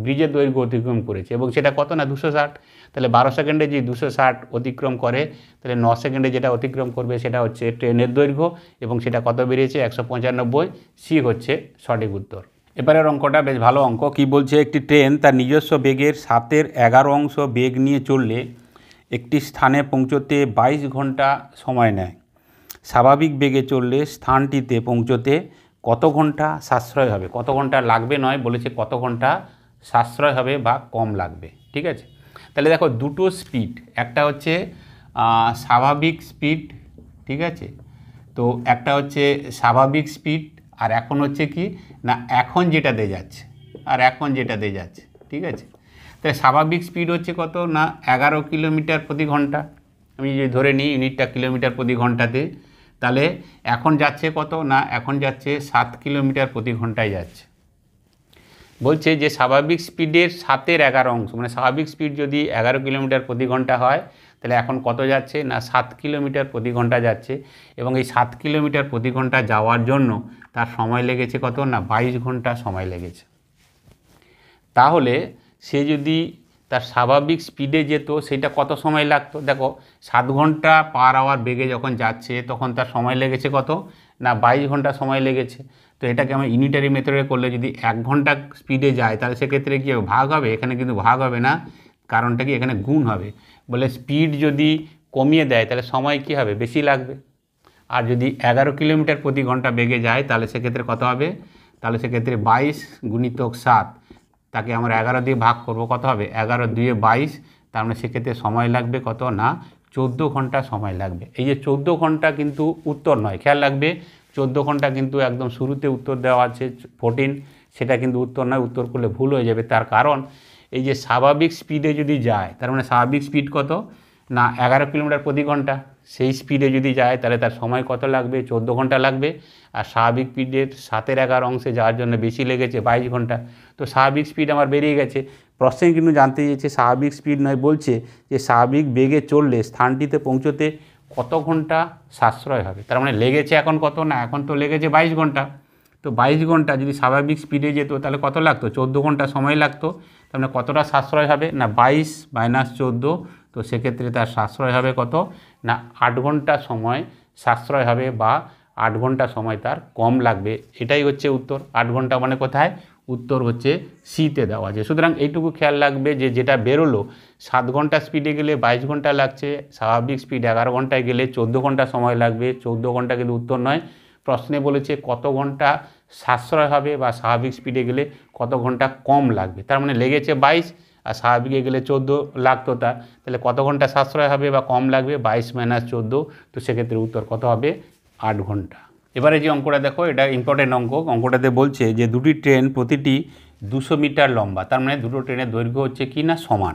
ব্রিজের দৈর্ঘ্য অতিক্রম করেছে, এবং সেটা কত না 260। তাহলে 12 সেকেন্ডে যে 260 অতিক্রম করে, তাহলে 9 সেকেন্ডে যেটা অতিক্রম করবে সেটা হচ্ছে ট্রেনের দৈর্ঘ্য, এবং সেটা কত বেরিয়েছে 195, সি হচ্ছে সঠিক উত্তর। এবারের অঙ্কটা বেশ ভালো অঙ্ক। কি বলছে, একটি ট্রেন তার নিজস্ব বেগের 7/11 বেগ নিয়ে চললে একটি স্থানে পৌঁছতে 22 ঘন্টা সময় নেয়। স্বাভাবিক বেগে চললে স্থানটিতে পৌঁছতে কত ঘন্টা সাশ্রয় হবে, কত ঘন্টা লাগবে নয়, বলেছে কত ঘন্টা সাশ্রয় হবে বা কম লাগবে, ঠিক আছে। তাহলে দেখো দুটো স্পিড, একটা হচ্ছে স্বাভাবিক স্পিড, ঠিক আছে, তো একটা হচ্ছে স্বাভাবিক স্পিড, আর এখন হচ্ছে কি না এখন যেটাতে যাচ্ছে, আর এখন যেটাতে যাচ্ছে, ঠিক আছে। তাহলে স্বাভাবিক স্পিড হচ্ছে কত না 11 কিলোমিটার প্রতি ঘন্টা, আমি যদি ধরে নিই ইউনিটটা কিলোমিটার প্রতি ঘন্টাতে, তাহলে এখন যাচ্ছে কত না এখন যাচ্ছে 7 কিলোমিটার প্রতি ঘন্টায় যাচ্ছে। বলছে যে স্বাভাবিক স্পিডের 7/11 অংশ, মানে স্বাভাবিক স্পিড যদি 11 কিলোমিটার প্রতি ঘন্টা হয় তাহলে এখন কত যাচ্ছে না 7 কিলোমিটার প্রতি ঘন্টা যাচ্ছে, এবং এই 7 কিলোমিটার প্রতি ঘন্টা যাওয়ার জন্য তার সময় লেগেছে কত না 22 ঘন্টা সময় লেগেছে। তাহলে সে যদি তার স্বাভাবিক স্পিডে যেত সেটা কত সময় লাগতো, দেখো 7 ঘন্টা পার আওয়ার বেগে যখন যাচ্ছে তখন তার সময় লেগেছে কত না 22 ঘন্টা সময় লেগেছে। তো এটাকে আমরা ইউনিটারি মেথডে করলে যদি 1 ঘন্টা স্পিডে যায় তাহলে সেক্ষেত্রে কি ভাগ হবে, এখানে কিন্তু ভাগ হবে না, কারণটা কি এখানে গুণ হবে। বলে স্পিড যদি কমিয়ে দেয় তাহলে সময় কি হবে বেশি লাগবে, আর যদি 11 কিলোমিটার প্রতি ঘন্টা বেগে যায় তাহলে সেক্ষেত্রে কত হবে, তাহলে সেক্ষেত্রে 22 গুণিতক 7, তাকে আমরা 11 দিয়ে ভাগ করব, কত হবে 11 2 22, তার মানে সেক্ষেত্রে সময় লাগবে কত না 14 ঘন্টা সময় লাগবে। এই যে 14 ঘন্টা কিন্তু উত্তর নয়, খেয়াল রাখবে 14 ঘন্টা কিন্তু একদম শুরুতে উত্তর দেওয়া আছে 14, সেটা কিন্তু উত্তর নয়, উত্তর করলে ভুল হয়ে যাবে। তার কারণ এই যে স্বাভাবিক স্পিডে যদি যায়, তার মানে স্বাভাবিক স্পিড কত না 11 কিলোমিটার প্রতি ঘন্টা, সেই স্পিডে যদি যায় তাহলে তার সময় কত লাগবে 14 ঘন্টা লাগবে, আর স্বাভাবিক স্পিডের 7/11 অংশে যাওয়ার জন্য বেশি লেগেছে 22 ঘন্টা। তো স্বাভাবিক স্পিড আমার বেরিয়ে গেছে। প্রশ্নে কিন্তু জানতে চেয়েছে স্বাভাবিক স্পিড নয়, বলছে যে স্বাভাবিক বেগে চললে স্থানটিতে পৌঁছতে কত ঘন্টা সাশ্রয় হবে। তার মানে লেগেছে এখন কত না, এখন তো লেগেছে 22 ঘন্টা। তো 22 ঘন্টা যদি স্বাভাবিক স্পিডে যেত তাহলে কত লাগতো 14 ঘন্টা সময় লাগতো। তার মানে কতটা সাশ্রয় হবে না 22 - 14, তো সেক্ষেত্রে তার সাশ্রয় হবে কত না 8 ঘন্টা সময় সাশ্রয় হবে, বা 8 ঘন্টা সময় তার কম লাগবে। এটাই হচ্ছে উত্তর। 8 ঘন্টা মানে কোথায়, উত্তর হচ্ছে সিতে দেওয়া আছে। সুতরাং এইটুকু খেয়াল রাখবে যে যেটা বেরোলো 7 ঘন্টা স্পিডে গেলে 22 ঘন্টা লাগছে, স্বাভাবিক স্পিড 11 ঘন্টায় গেলে 14 ঘন্টা সময় লাগবে। 14 ঘন্টা কিন্তু উত্তর নয়, প্রশ্নে বলেছে কত ঘন্টা সাশ্রয় হবে বা স্বাভাবিক স্পিডে গেলে কত ঘন্টা কম লাগবে। তার মানে লেগেছে 22 আর স্বাভাবিকে গেলে 14 লাগতো, তাহলে কত ঘন্টা সাশ্রয় হবে বা কম লাগবে 22 - 14, তো সেক্ষেত্রে উত্তর কত হবে 8 ঘন্টা। এবারে যে অঙ্কটা দেখো, এটা ইম্পর্টেন্ট অঙ্ক। অঙ্কটাতে বলছে যে দুটি ট্রেন প্রতিটি 200 মিটার লম্বা, তার মানে দুটো ট্রেনের দৈর্ঘ্য হচ্ছে কি না সমান।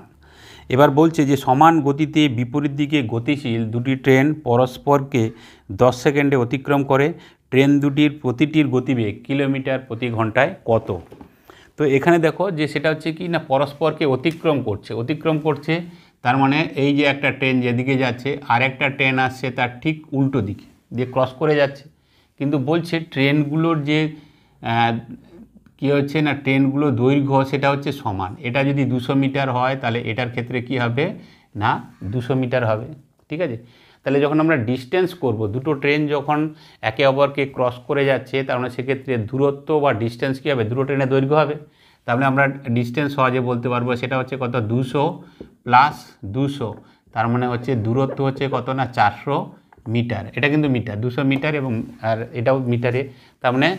এবার বলছে যে সমান গতিতে বিপরীত দিকে গতিশীল দুটি ট্রেন পরস্পরকে 10 সেকেন্ডে অতিক্রম করে, ট্রেন দুটির প্রতিটির গতিবেগ কিলোমিটার প্রতি ঘন্টায় কত। তো এখানে দেখো যে সেটা হচ্ছে কি না পরস্পরকে অতিক্রম করছে, তার মানে এই যে একটা ট্রেন যেদিকে যাচ্ছে আর একটা ট্রেন আসছে তার ঠিক উল্টো দিকে দিয়ে ক্রস করে যাচ্ছে, কিন্তু বলছে ট্রেনগুলোর যে কী হচ্ছে না ট্রেনগুলোর দৈর্ঘ্য সেটা হচ্ছে সমান। এটা যদি 200 মিটার হয় তাহলে এটার ক্ষেত্রে কি হবে না 200 মিটার হবে, ঠিক আছে। তাহলে যখন আমরা ডিস্টেন্স করব, দুটো ট্রেন যখন একে অপরকে ক্রস করে যাচ্ছে, তার মানে সেক্ষেত্রে দূরত্ব বা ডিস্টেন্স কী হবে, দুটো ট্রেনের দৈর্ঘ্য হবে। তাহলে আমরা ডিস্টেন্স সহজে বলতে পারবো, সেটা হচ্ছে কত 200 + 200, তার মানে হচ্ছে দূরত্ব হচ্ছে কত না 400 মিটার। এটা কিন্তু মিটার, 200 মিটার এবং আর এটাও মিটারে, তার মানে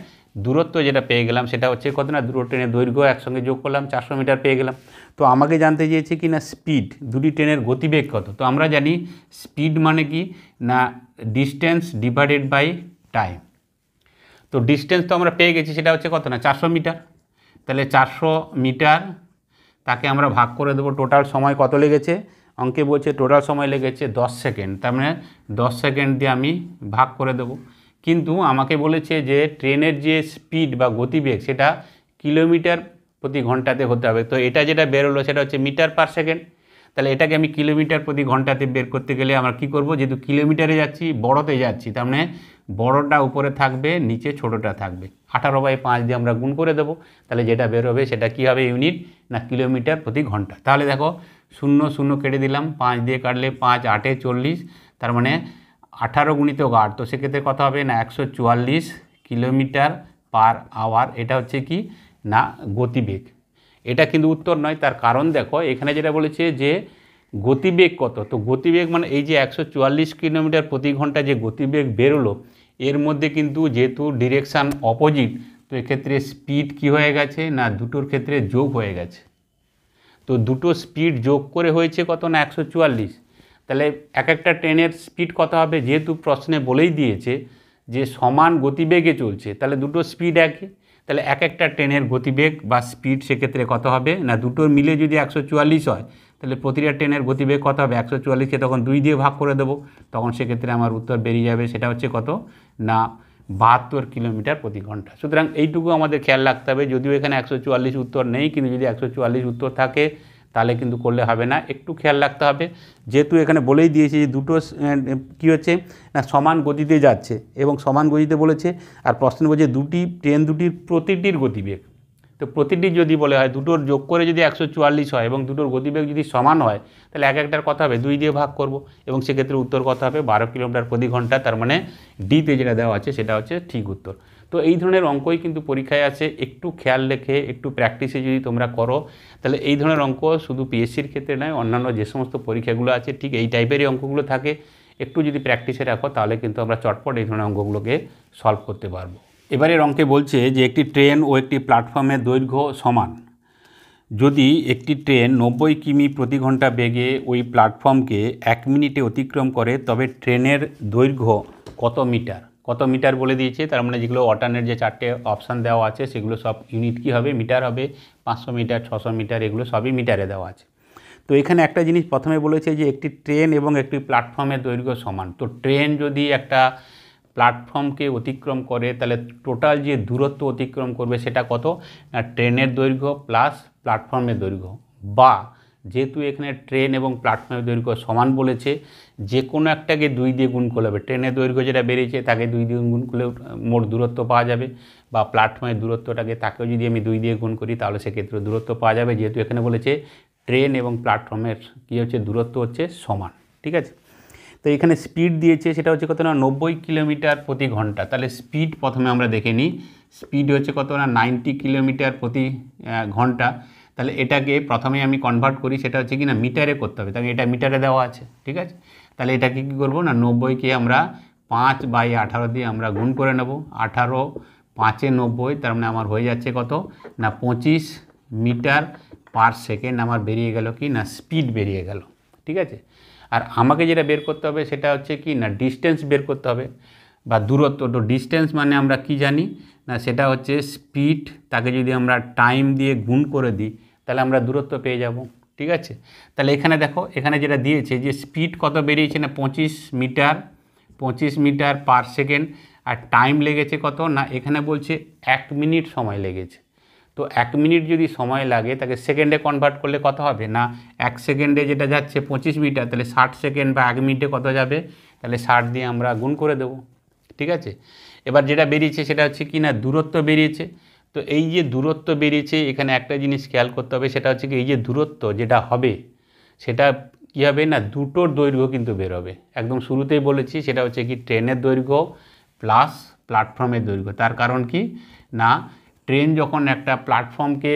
দূরত্ব যেটা পেয়ে গেলাম সেটা হচ্ছে কত না দুটো ট্রেনের দৈর্ঘ্য একসঙ্গে যোগ করলাম 400 মিটার পেয়ে গেলাম। তো আমাকে জানতে চেয়েছে কি না স্পিড, দুটি ট্রেনের গতিবেগ কত। তো আমরা জানি স্পিড মানে কি না ডিস্টেন্স ডিভাইডেড বাই টাইম। তো ডিস্টেন্স তো আমরা পেয়ে গেছি, সেটা হচ্ছে কত না 400 মিটার। তাহলে 400 মিটার তাকে আমরা ভাগ করে দেবো, টোটাল সময় কত লেগেছে, অঙ্কে বলছে টোটাল সময় লেগেছে 10 সেকেন্ড, তার মানে 10 সেকেন্ড দিয়ে আমি ভাগ করে দেবো। কিন্তু আমাকে বলেছে যে ট্রেনের যে স্পিড বা গতিবেগ সেটা কিলোমিটার প্রতি ঘন্টাতে হতে হবে। তো এটা যেটা বেরোলো সেটা হচ্ছে মিটার পার সেকেন্ড। তাহলে এটাকে আমি কিলোমিটার প্রতি ঘন্টাতে বের করতে গেলে আমরা কি করব, যেহেতু কিলোমিটারে যাচ্ছি বড়তে যাচ্ছি, তার মানে বড়টা উপরে থাকবে নিচে ছোটোটা থাকবে, 18/5 দিয়ে আমরা গুণ করে দেবো। তাহলে যেটা বেরোবে সেটা কি হবে ইউনিট না কিলোমিটার প্রতি ঘন্টা। তাহলে দেখো 0 0 কেটে দিলাম, 5 দিয়ে কাটলে 5 8 40, তার মানে 18 × 8, তো সেক্ষেত্রে কত হবে না 144 কিলোমিটার পার আওয়ার। এটা হচ্ছে কি না গতিবেগ। এটা কিন্তু উত্তর নয়, তার কারণ দেখো এখানে যেটা বলেছে যে গতিবেগ কত। তো গতিবেগ মানে এই যে 144 কিলোমিটার প্রতি ঘন্টা যে গতিবেগ বেরোলো, এর মধ্যে কিন্তু যেহেতু ডিরেকশান অপোজিট, তো এক্ষেত্রে স্পিড কি হয়ে গেছে না দুটোর ক্ষেত্রে যোগ হয়ে গেছে। তো দুটো স্পিড যোগ করে হয়েছে কত না 144। তাহলে এক একটা ট্রেনের স্পিড কত হবে, যেহেতু প্রশ্নে বলেই দিয়েছে যে সমান গতিবেগে চলছে, তাহলে দুটো স্পিড একই, তাহলে এক একটা ট্রেনের গতিবেগ বা স্পিড সেক্ষেত্রে কত হবে না দুটোর মিলে যদি 144 হয়, তাহলে প্রতিটা ট্রেনের গতিবেগ কত হবে 144কে তখন 2 দিয়ে ভাগ করে দেবো, তখন সেক্ষেত্রে আমার উত্তর বেরিয়ে যাবে, সেটা হচ্ছে কত না 72 কিলোমিটার প্রতি ঘন্টা। সুতরাং এইটুকু আমাদের খেয়াল রাখতে হবে। যদিও এখানে 144 উত্তর নেই, কিন্তু যদি 144 উত্তর থাকে তাহলে কিন্তু করলে হবে না, একটু খেয়াল রাখতে হবে। যেহেতু এখানে বলেই দিয়েছে যে দুটো কী হচ্ছে না সমান গতিতে যাচ্ছে এবং সমান গতিতে বলেছে, আর প্রশ্ন বলছে ট্রেন দুটির প্রতিটির গতিবেগ। তো প্রতিটির যদি বলে হয় দুটোর যোগ করে যদি 144 হয় এবং দুটোর গতিবেগ যদি সমান হয়, তাহলে এক একটার কত হবে 2 দিয়ে ভাগ করব এবং সেক্ষেত্রে উত্তর কত হবে 12 কিলোমিটার প্রতি ঘন্টা। তার মানে ডিতে যেটা দেওয়া আছে সেটা হচ্ছে ঠিক উত্তর। তো এই ধরনের অঙ্কই কিন্তু পরীক্ষায় আছে, একটু খেয়াল রেখে একটু প্র্যাকটিসে যদি তোমরা করো তাহলে এই ধরনের অঙ্ক শুধু পিএসসির ক্ষেত্রে নয়, অন্যান্য যে সমস্ত পরীক্ষাগুলো আছে ঠিক এই টাইপেরই অঙ্কগুলো থাকে। একটু যদি প্র্যাকটিসে রাখো তাহলে কিন্তু আমরা চটপট এই ধরনের অঙ্কগুলোকে সলভ করতে পারবো। এবারের অঙ্কে বলছে যে একটি ট্রেন ও একটি প্ল্যাটফর্মের দৈর্ঘ্য সমান। যদি একটি ট্রেন 90 কিমি প্রতি ঘন্টা বেগে ওই প্ল্যাটফর্মকে 1 মিনিটে অতিক্রম করে, তবে ট্রেনের দৈর্ঘ্য কত মিটার? কত মিটার বলে দিয়েছে, তার মানে যেগুলো অল্টারনেট যে 4টে অপশান দেওয়া আছে সেগুলো সব ইউনিট কী হবে, মিটার হবে। 500 মিটার, 600 মিটার, এগুলো সবই মিটারে দেওয়া আছে। তো এখানে একটা জিনিস প্রথমে বলেছে যে একটি ট্রেন এবং একটি প্ল্যাটফর্মের দৈর্ঘ্য সমান। তো ট্রেন যদি একটা প্ল্যাটফর্মকে অতিক্রম করে তাহলে টোটাল যে দূরত্ব অতিক্রম করবে সেটা কত না ট্রেনের দৈর্ঘ্য প্লাস প্ল্যাটফর্মের দৈর্ঘ্য, বা যেহেতু এখানে ট্রেন এবং প্ল্যাটফর্মের দৈর্ঘ্য সমান বলেছে যে কোনো একটাকে 2 দিয়ে গুণ করলে হবে। ট্রেনের দৈর্ঘ্য যেটা বেরিয়েছে তাকে 2 দিয়ে গুণ করলে মোট দূরত্ব পাওয়া যাবে, বা প্ল্যাটফর্মের দূরত্বটাকে তাকেও যদি আমি 2 দিয়ে গুণ করি তাহলে সেক্ষেত্রে দূরত্ব পাওয়া যাবে। যেহেতু এখানে বলেছে ট্রেন এবং প্ল্যাটফর্মের কী হচ্ছে দূরত্ব হচ্ছে সমান, ঠিক আছে। তো এখানে স্পিড দিয়েছে সেটা হচ্ছে কত না 90 কিলোমিটার প্রতি ঘন্টা। তাহলে স্পিড প্রথমে আমরা দেখে নিই, স্পিড হচ্ছে কত না 90 কিলোমিটার প্রতি ঘন্টা। তাহলে এটাকে প্রথমে আমি কনভার্ট করি, সেটা হচ্ছে কি না মিটারে করতে হবে, তাহলে এটা মিটারে দেওয়া আছে, ঠিক আছে। তাহলে এটাকে কী করবো না 90কে আমরা 5/18 দিয়ে আমরা গুণ করে নেব। 18 5 90, তার মানে আমার হয়ে যাচ্ছে কত না 25 মিটার পার সেকেন্ড আমার বেরিয়ে গেল কি না স্পিড বেরিয়ে গেল, ঠিক আছে। আর আমাকে যেটা বের করতে হবে সেটা হচ্ছে কি না ডিস্টেন্স বের করতে হবে বা দূরত্ব। তো ডিস্টেন্স মানে আমরা কি জানি না সেটা হচ্ছে স্পিড, তাকে যদি আমরা টাইম দিয়ে গুণ করে দিই তাহলে আমরা দূরত্ব পেয়ে যাব, ঠিক আছে। তাহলে এখানে দেখো, এখানে যেটা দিয়েছে যে স্পিড কত বেরিয়েছে না 25 মিটার পার সেকেন্ড, আর টাইম লেগেছে কত না এখানে বলছে 1 মিনিট সময় লেগেছে। তো 1 মিনিট যদি সময় লাগে তাকে সেকেন্ডে কনভার্ট করলে কত হবে না 1 সেকেন্ডে যেটা যাচ্ছে 25 মিটার, তাহলে 60 সেকেন্ড বা 1 মিনিটে কত যাবে, তাহলে 60 দিয়ে আমরা গুণ করে দেবো, ঠিক আছে। এবার যেটা বেরিয়েছে সেটা হচ্ছে কি না দূরত্ব বেরিয়েছে। তো এই যে দূরত্ব বেরিয়েছে এখানে একটা জিনিস খেয়াল করতে হবে, সেটা হচ্ছে কি এই যে দূরত্ব যেটা হবে সেটা কী হবে না দুটোর দৈর্ঘ্য কিন্তু বেরোবে। একদম শুরুতেই বলেছি সেটা হচ্ছে কি ট্রেনের দৈর্ঘ্য প্লাস প্ল্যাটফর্মের দৈর্ঘ্য। তার কারণ কি না ট্রেন যখন একটা প্ল্যাটফর্মকে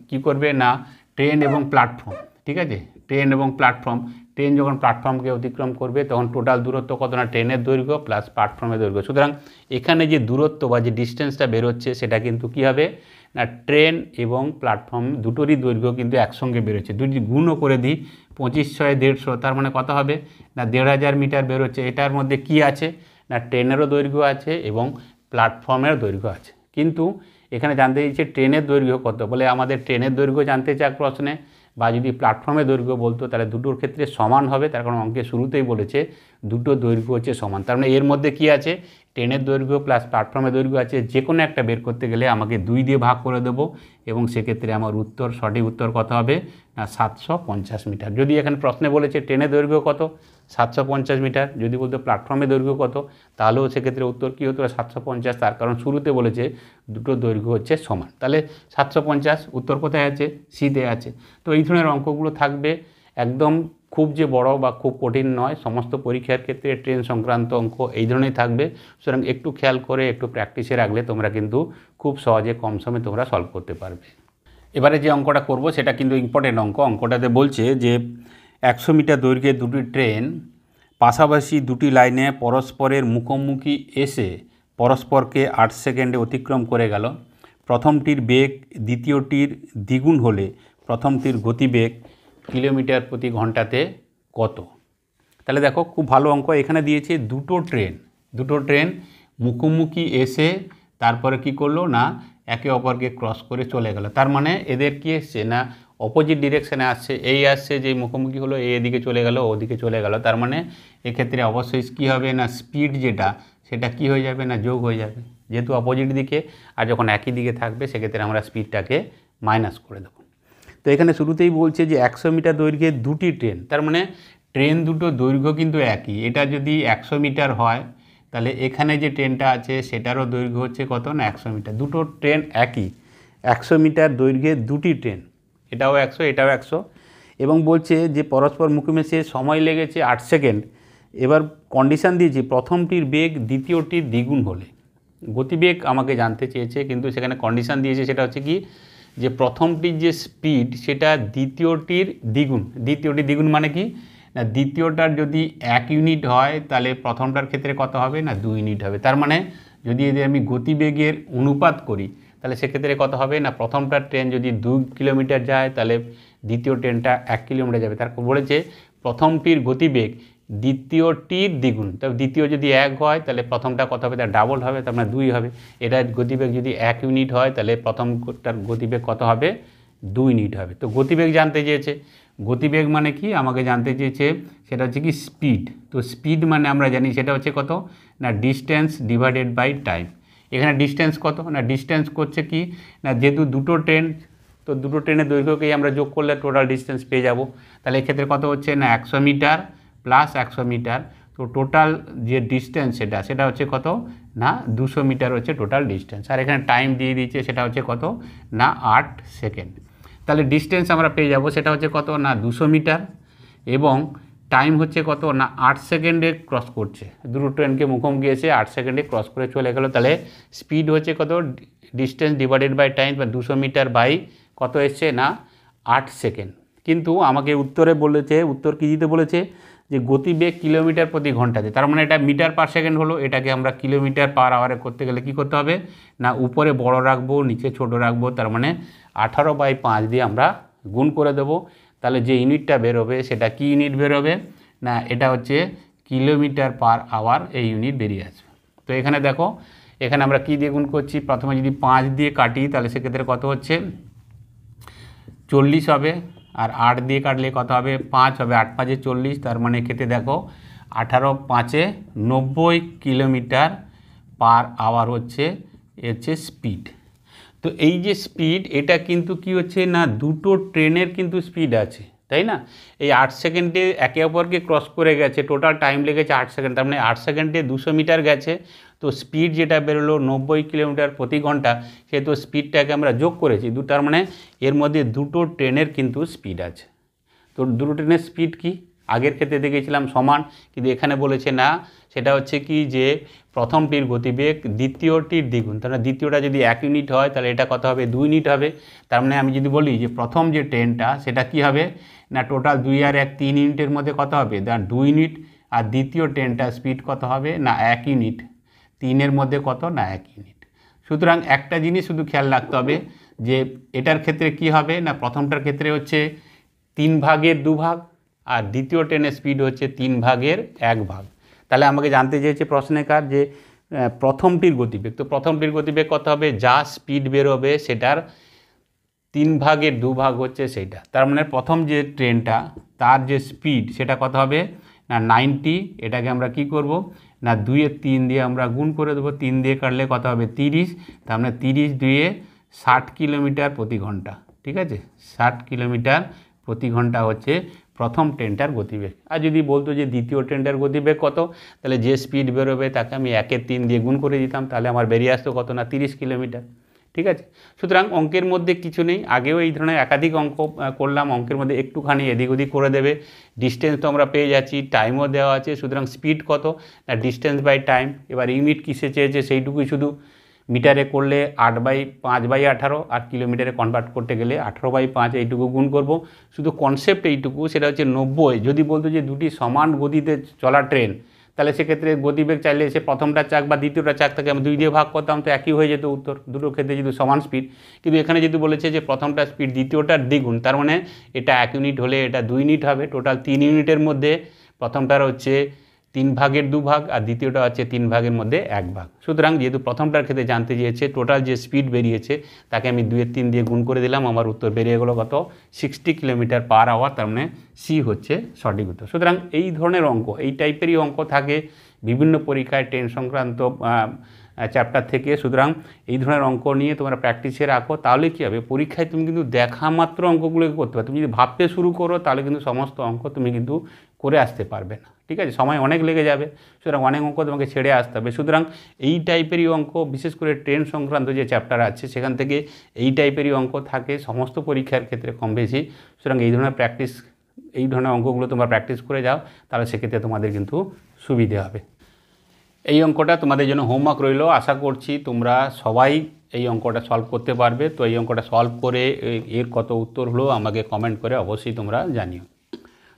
কী করবে না ট্রেন এবং প্ল্যাটফর্ম, ঠিক আছে, ট্রেন যখন প্ল্যাটফর্মকে অতিক্রম করবে তখন টোটাল দূরত্ব কত না ট্রেনের দৈর্ঘ্য প্লাস প্ল্যাটফর্মের দৈর্ঘ্য। সুতরাং এখানে যে দূরত্ব বা যে ডিস্টেন্সটা বেরোচ্ছে সেটা কিন্তু কী হবে না ট্রেন এবং প্ল্যাটফর্ম দুটোরই দৈর্ঘ্য কিন্তু একসঙ্গে বেরোচ্ছে। যদি গুণও করে দিই 25 × 150, তার মানে কত হবে না 1500 মিটার বেরোচ্ছে। এটার মধ্যে কি আছে না ট্রেনেরও দৈর্ঘ্য আছে এবং প্ল্যাটফর্মের দৈর্ঘ্য আছে। কিন্তু এখানে জানতে চাইছে ট্রেনের দৈর্ঘ্য কত, বলে আমাদের ট্রেনের দৈর্ঘ্য জানতে চাক প্রশ্নে, বা যদি প্ল্যাটফর্মের দৈর্ঘ্য বলতো তাহলে দুটোর ক্ষেত্রে সমান হবে। তার কারণ অঙ্কের শুরুতেই বলেছে দুটো দৈর্ঘ্য হচ্ছে সমান। তার মানে এর মধ্যে কি আছে ট্রেনের দৈর্ঘ্য প্লাস প্ল্যাটফর্মের দৈর্ঘ্য আছে, যে কোনো একটা বের করতে গেলে আমাকে 2 দিয়ে ভাগ করে দেবো এবং সেক্ষেত্রে আমার সঠিক উত্তর কত হবে না 750 মিটার। যদি এখানে প্রশ্নে বলেছে ট্রেনের দৈর্ঘ্য কত 750 মিটার, যদি বলতো প্ল্যাটফর্মের দৈর্ঘ্য কত তাহলেও সেক্ষেত্রে উত্তর কী হতো 750, তার কারণ শুরুতে বলেছে দুটো দৈর্ঘ্য হচ্ছে সমান। তাহলে 750 উত্তর কোথায় আছে সিতে আছে। তো এই ধরনের অঙ্কগুলো থাকবে, একদম খুব যে বড় বা খুব কঠিন নয়, সমস্ত পরীক্ষার ক্ষেত্রে ট্রেন সংক্রান্ত অঙ্ক এই ধরনের থাকবে। সুতরাং একটু খেয়াল করে একটু প্র্যাকটিসে রাখলে তোমরা কিন্তু খুব সহজে কম সময়ে তোমরা সলভ করতে পারবে। এবারে যে অঙ্কটা করব সেটা কিন্তু ইম্পর্টেন্ট অঙ্ক। অঙ্কটাতে বলছে যে 100 মিটার দৈর্ঘ্যের দুটি ট্রেন পাশাপাশি দুটি লাইনে পরস্পরের মুখোমুখি এসে পরস্পরকে 8 সেকেন্ডে অতিক্রম করে গেল। প্রথমটির বেগ দ্বিতীয়টির দ্বিগুণ হলে প্রথমটির গতিবেগ কিলোমিটার প্রতি ঘন্টাতে কত? তাহলে দেখো খুব ভালো অঙ্ক। এখানে দিয়েছে দুটো ট্রেন মুখোমুখি এসে তারপরে কি করলো না একে অপরকে ক্রস করে চলে গেল। তার মানে এদের কি এসছে না অপোজিট ডিরেকশানে আসছে, এই আসছে যে মুখোমুখি হলো এদিকে চলে গেল ওদিকে চলে গেল। তার মানে এক্ষেত্রে অবশ্যই কী হবে না স্পিড যেটা সেটা কি হয়ে যাবে না যোগ হয়ে যাবে, যেহেতু অপোজিট দিকে, আর যখন একই দিকে থাকবে সেক্ষেত্রে আমরা স্পিডটাকে মাইনাস করে দেবো। তো এখানে শুরুতেই বলছে যে 100 মিটার দৈর্ঘ্যের দুটি ট্রেন, তার মানে ট্রেন দুটো দৈর্ঘ্য কিন্তু একই। এটা যদি 100 মিটার হয় তাহলে এখানে যে ট্রেনটা আছে সেটারও দৈর্ঘ্য হচ্ছে কত না 100 মিটার। দুটো ট্রেন একই, 100 মিটার দৈর্ঘ্যের দুটি ট্রেন, এটাও 100 এটাও 100, এবং বলছে যে পরস্পর মুখোমুখি সময় লেগেছে 8 সেকেন্ড। এবার কন্ডিশান দিয়েছি প্রথমটির বেগ দ্বিতীয়টির দ্বিগুণ হলে। গতিবেগ আমাকে জানতে চেয়েছে, কিন্তু সেখানে কন্ডিশান দিয়েছে সেটা হচ্ছে কি যে প্রথমটির যে স্পিড সেটা দ্বিতীয়টির দ্বিগুণ। দ্বিতীয়টির দ্বিগুণ মানে কি না দ্বিতীয়টার যদি 1 ইউনিট হয় তাহলে প্রথমটার ক্ষেত্রে কত হবে না 2 ইউনিট হবে। তার মানে যদি এদের আমি গতিবেগের অনুপাত করি তাহলে সেক্ষেত্রে কত হবে না প্রথমটার ট্রেন যদি 2 কিলোমিটার যায় তাহলে দ্বিতীয় ট্রেনটা 1 কিলোমিটার যাবে। তারপর বলেছে প্রথমটির গতিবেগ দ্বিতীয়টির দ্বিগুণ, তবে দ্বিতীয় যদি 1 হয় তাহলে প্রথমটা কত হবে তার ডাবল হবে, তার মানে 2 হবে। এটার গতিবেগ যদি 1 ইউনিট হয় তাহলে প্রথমটার গতিবেগ কত হবে 2 ইউনিট হবে। তো গতিবেগ জানতে চেয়েছে, গতিবেগ মানে কি আমাকে জানতে চেয়েছে সেটা হচ্ছে কি স্পিড। তো স্পিড মানে আমরা জানি সেটা হচ্ছে কত না ডিস্টেন্স ডিভাইডেড বাই টাইম। এখানে ডিস্টেন্স কত না ডিস্টেন্স করছে কি না যেহেতু দুটো ট্রেন, তো দুটো ট্রেনের দৈর্ঘ্যকেই আমরা যোগ করলে টোটাল ডিস্টেন্স পেয়ে যাব। তাহলে এক্ষেত্রে কত হচ্ছে না 100 মিটার প্লাস 100 মিটার, তো টোটাল যে ডিস্টেন্স সেটা হচ্ছে কত না 200 মিটার হচ্ছে টোটাল ডিস্টেন্স। আর এখানে টাইম দিয়ে দিচ্ছে সেটা হচ্ছে কত না 8 সেকেন্ড। তাহলে ডিস্টেন্স আমরা পেয়ে যাব সেটা হচ্ছে কত না 200 মিটার, এবং টাইম হচ্ছে কত না 8 সেকেন্ডে ক্রস করছে। দুটো ট্রেনকে মুখোমুখি এসে 8 সেকেন্ডে ক্রস করে চলে গেল। তাহলে স্পিড হচ্ছে কত ডিস্টেন্স ডিভাইডেড বাই টাইম, বা 200 মিটার বাই কত এসছে না 8 সেকেন্ড। কিন্তু আমাকে উত্তরে বলেছে, উত্তর কী দিতে বলেছে যে গতিবেগ কিলোমিটার প্রতি ঘন্টাতে, তার মানে এটা মিটার পার সেকেন্ড হলো, এটাকে আমরা কিলোমিটার পার আওয়ারে করতে গেলে কী করতে হবে না উপরে বড় রাখবো নিচে ছোট রাখবো, তার মানে 18/5 দিয়ে আমরা গুণ করে দেবো। তাহলে যে ইউনিটটা বেরোবে সেটা কি ইউনিট বেরোবে না এটা হচ্ছে কিলোমিটার পার আওয়ার, এই ইউনিট বেরিয়ে আসবে। তো এখানে দেখো এখানে আমরা কী দিয়ে গুণ করছি, প্রথমে যদি 5 দিয়ে কাটি তাহলে সেক্ষেত্রে কত হচ্ছে 40 হবে, আর 8 দিয়ে কাটলে কত হবে 5 হবে, 8 5 40, তার মানে এক্ষেত্রে দেখো 18 5 90 কিলোমিটার পার আওয়ার হচ্ছে স্পিড। তো এই যে স্পিড এটা কিন্তু কি হচ্ছে না দুটো ট্রেনের কিন্তু স্পিড আছে, তাই না? এই 8 সেকেন্ডে একে অপরকে ক্রস করে গেছে, টোটাল টাইম লেগেছে 8 সেকেন্ড, তার মানে 8 সেকেন্ডে 200 মিটার গেছে। তো স্পিড যেটা বেরোলো 90 কিলোমিটার প্রতি ঘন্টা, সেহেতু স্পিডটাকে আমরা যোগ করেছি তার মানে এর মধ্যে দুটো ট্রেনের কিন্তু স্পিড আছে। তো দুটো ট্রেনের স্পিড কি আগের ক্ষেত্রে দেখেছিলাম সমান, কিন্তু এখানে বলেছে না সেটা হচ্ছে কি যে প্রথমটির গতিবেগ দ্বিতীয়টির দ্বিগুণ, তার মানে দ্বিতীয়টা যদি 1 ইউনিট হয় তাহলে এটা কত হবে 2 ইউনিট হবে। তার মানে আমি যদি বলি যে প্রথম যে ট্রেনটা সেটা কি হবে না টোটাল 2 আর 1 3 ইউনিটের মধ্যে কত হবে না 2 ইউনিট, আর দ্বিতীয় ট্রেনটা স্পিড কত হবে না 1 ইউনিট, 3-এর মধ্যে কত না 1 ইউনিট। সুতরাং একটা জিনিস শুধু খেয়াল রাখতে হবে যে এটার ক্ষেত্রে কি হবে না প্রথমটার ক্ষেত্রে হচ্ছে 3 ভাগের 2 ভাগ, আর দ্বিতীয় ট্রেনের স্পিড হচ্ছে 3 ভাগের 1 ভাগ। তাহলে আমাকে জানতে চেয়েছে প্রশ্নকার যে প্রথমটির গতিবেগ, তো প্রথমটির গতিবেগ কত হবে যা স্পিড বেরোবে সেটার 3 ভাগের 2 ভাগ হচ্ছে সেইটা। তার মানে প্রথম যে ট্রেনটা তার যে স্পিড সেটা কত হবে না 90, এটাকে আমরা কি করব না 2 এর 3 দিয়ে আমরা গুণ করে দেবো, 3 দিয়ে কাটলে কত হবে 30, তার মানে 30 2 60 কিলোমিটার প্রতি ঘন্টা, ঠিক আছে 60 কিলোমিটার প্রতি ঘন্টা হচ্ছে প্রথম ট্রেনটার গতিবেগ। আর যদি বলতো যে দ্বিতীয় ট্রেনটার গতিবেগ কত, তাহলে যে স্পিড বেরোবে তাকে আমি 1/3 দিয়ে গুণ করে দিতাম, তাহলে আমার বেরিয়ে আসতো কত না 30 কিলোমিটার, ঠিক আছে। সুতরাং অঙ্কের মধ্যে কিছু নেই, আগেও এই ধরনের একাধিক অঙ্ক করলাম, অঙ্কের মধ্যে একটুখানি এদিক ওদিক করে দেবে। ডিস্টেন্স তো আমরা পেয়ে যাচ্ছি, টাইমও দেওয়া আছে, সুতরাং স্পিড কত না ডিস্টেন্স বাই টাইম। এবার ইউনিট কিসে চেয়েছে সেইটুকুই শুধু, মিটারে করলে 8/5/18, আর কিলোমিটারে কনভার্ট করতে গেলে 18/5 এইটুকু গুণ করব। শুধু কনসেপ্ট এইটুকু, সেটা হচ্ছে 90। যদি বলতো যে দুটি সমান গতিতে চলা ট্রেন, তাহলে সেক্ষেত্রে গতিবেগ চাইলে সে প্রথমটা চাক বা দ্বিতীয়টা চাক থেকে আমি 2 দিয়ে ভাগ করতাম, তো একই হয়ে যেত উত্তর, দুটো ক্ষেত্রে যদি সমান স্পিড। কিন্তু এখানে যদি বলেছে যে প্রথমটা স্পিড দ্বিতীয়টার দ্বিগুণ, তার মানে এটা 1 ইউনিট হলে এটা 2 ইউনিট হবে, টোটাল 3 ইউনিটের মধ্যে প্রথমটার হচ্ছে 3 ভাগের 2 ভাগ আর দ্বিতীয়টা হচ্ছে 3 ভাগের মধ্যে 1 ভাগ। সুতরাং যেহেতু প্রথমটার ক্ষেত্রে জানতে চেয়েছে টোটাল যে স্পিড বেরিয়েছে তাকে আমি 2/3 দিয়ে গুণ করে দিলাম, আমার উত্তর বেরিয়ে গেলো কত 60 কিলোমিটার পার আওয়ার, তার মানে সি হচ্ছে সঠিক উত্তর। সুতরাং এই ধরনের অঙ্ক, এই টাইপেরই অঙ্ক থাকে বিভিন্ন পরীক্ষায় ট্রেন সংক্রান্ত চ্যাপ্টার থেকে। সুতরাং এই ধরনের অঙ্ক নিয়ে তোমরা প্র্যাকটিসে রাখো, তাহলে কী হবে পরীক্ষায় তুমি কিন্তু দেখা মাত্র অঙ্কগুলোকে করতে পারো। তুমি যদি ভাবতে শুরু করো তাহলে কিন্তু সমস্ত অঙ্ক তুমি কিন্তু করে আসতে পারবে না, ঠিক আছে, সময় অনেক লেগে যাবে। সুতরাং অনেক অঙ্ক তোমাকে ছেড়ে আসতে হবে। সুতরাং এই টাইপেরই অঙ্ক, বিশেষ করে ট্রেন সংক্রান্ত যে চ্যাপ্টার আছে সেখান থেকে এই টাইপেরই অঙ্ক থাকে সমস্ত পরীক্ষার ক্ষেত্রে কম বেশি। সুতরাং এই ধরনের এই ধরনের অঙ্কগুলো তোমরা প্র্যাকটিস করে যাও, তাহলে সেক্ষেত্রে তোমাদের কিন্তু সুবিধে হবে। এই অঙ্কটা তোমাদের জন্য হোমওয়ার্ক রইল, আশা করছি তোমরা সবাই এই অঙ্কটা সলভ করতে পারবে। তো এই অঙ্কটা সলভ করে এর কত উত্তর হলো আমাকে কমেন্ট করে অবশ্যই তোমরা জানিও।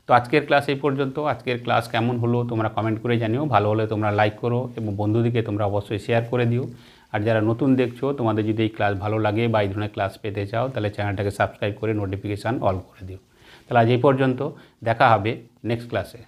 তো আজকের ক্লাস এই পর্যন্ত। আজকের ক্লাস কেমন হলো তোমরা কমেন্ট করে জানিও, ভালো হলে তোমরা লাইক করো এবং বন্ধুদেরকে তোমরা অবশ্যই শেয়ার করে দিও। আর যারা নতুন দেখছো, তোমাদের যদি এই ক্লাস ভালো লাগে বা এই ধরনের ক্লাস পেতে চাও তাহলে চ্যানেলটাকে সাবস্ক্রাইব করে নোটিফিকেশান অল করে দিও। তাহলে আজ এই পর্যন্ত, দেখা হবে নেক্সট ক্লাসে।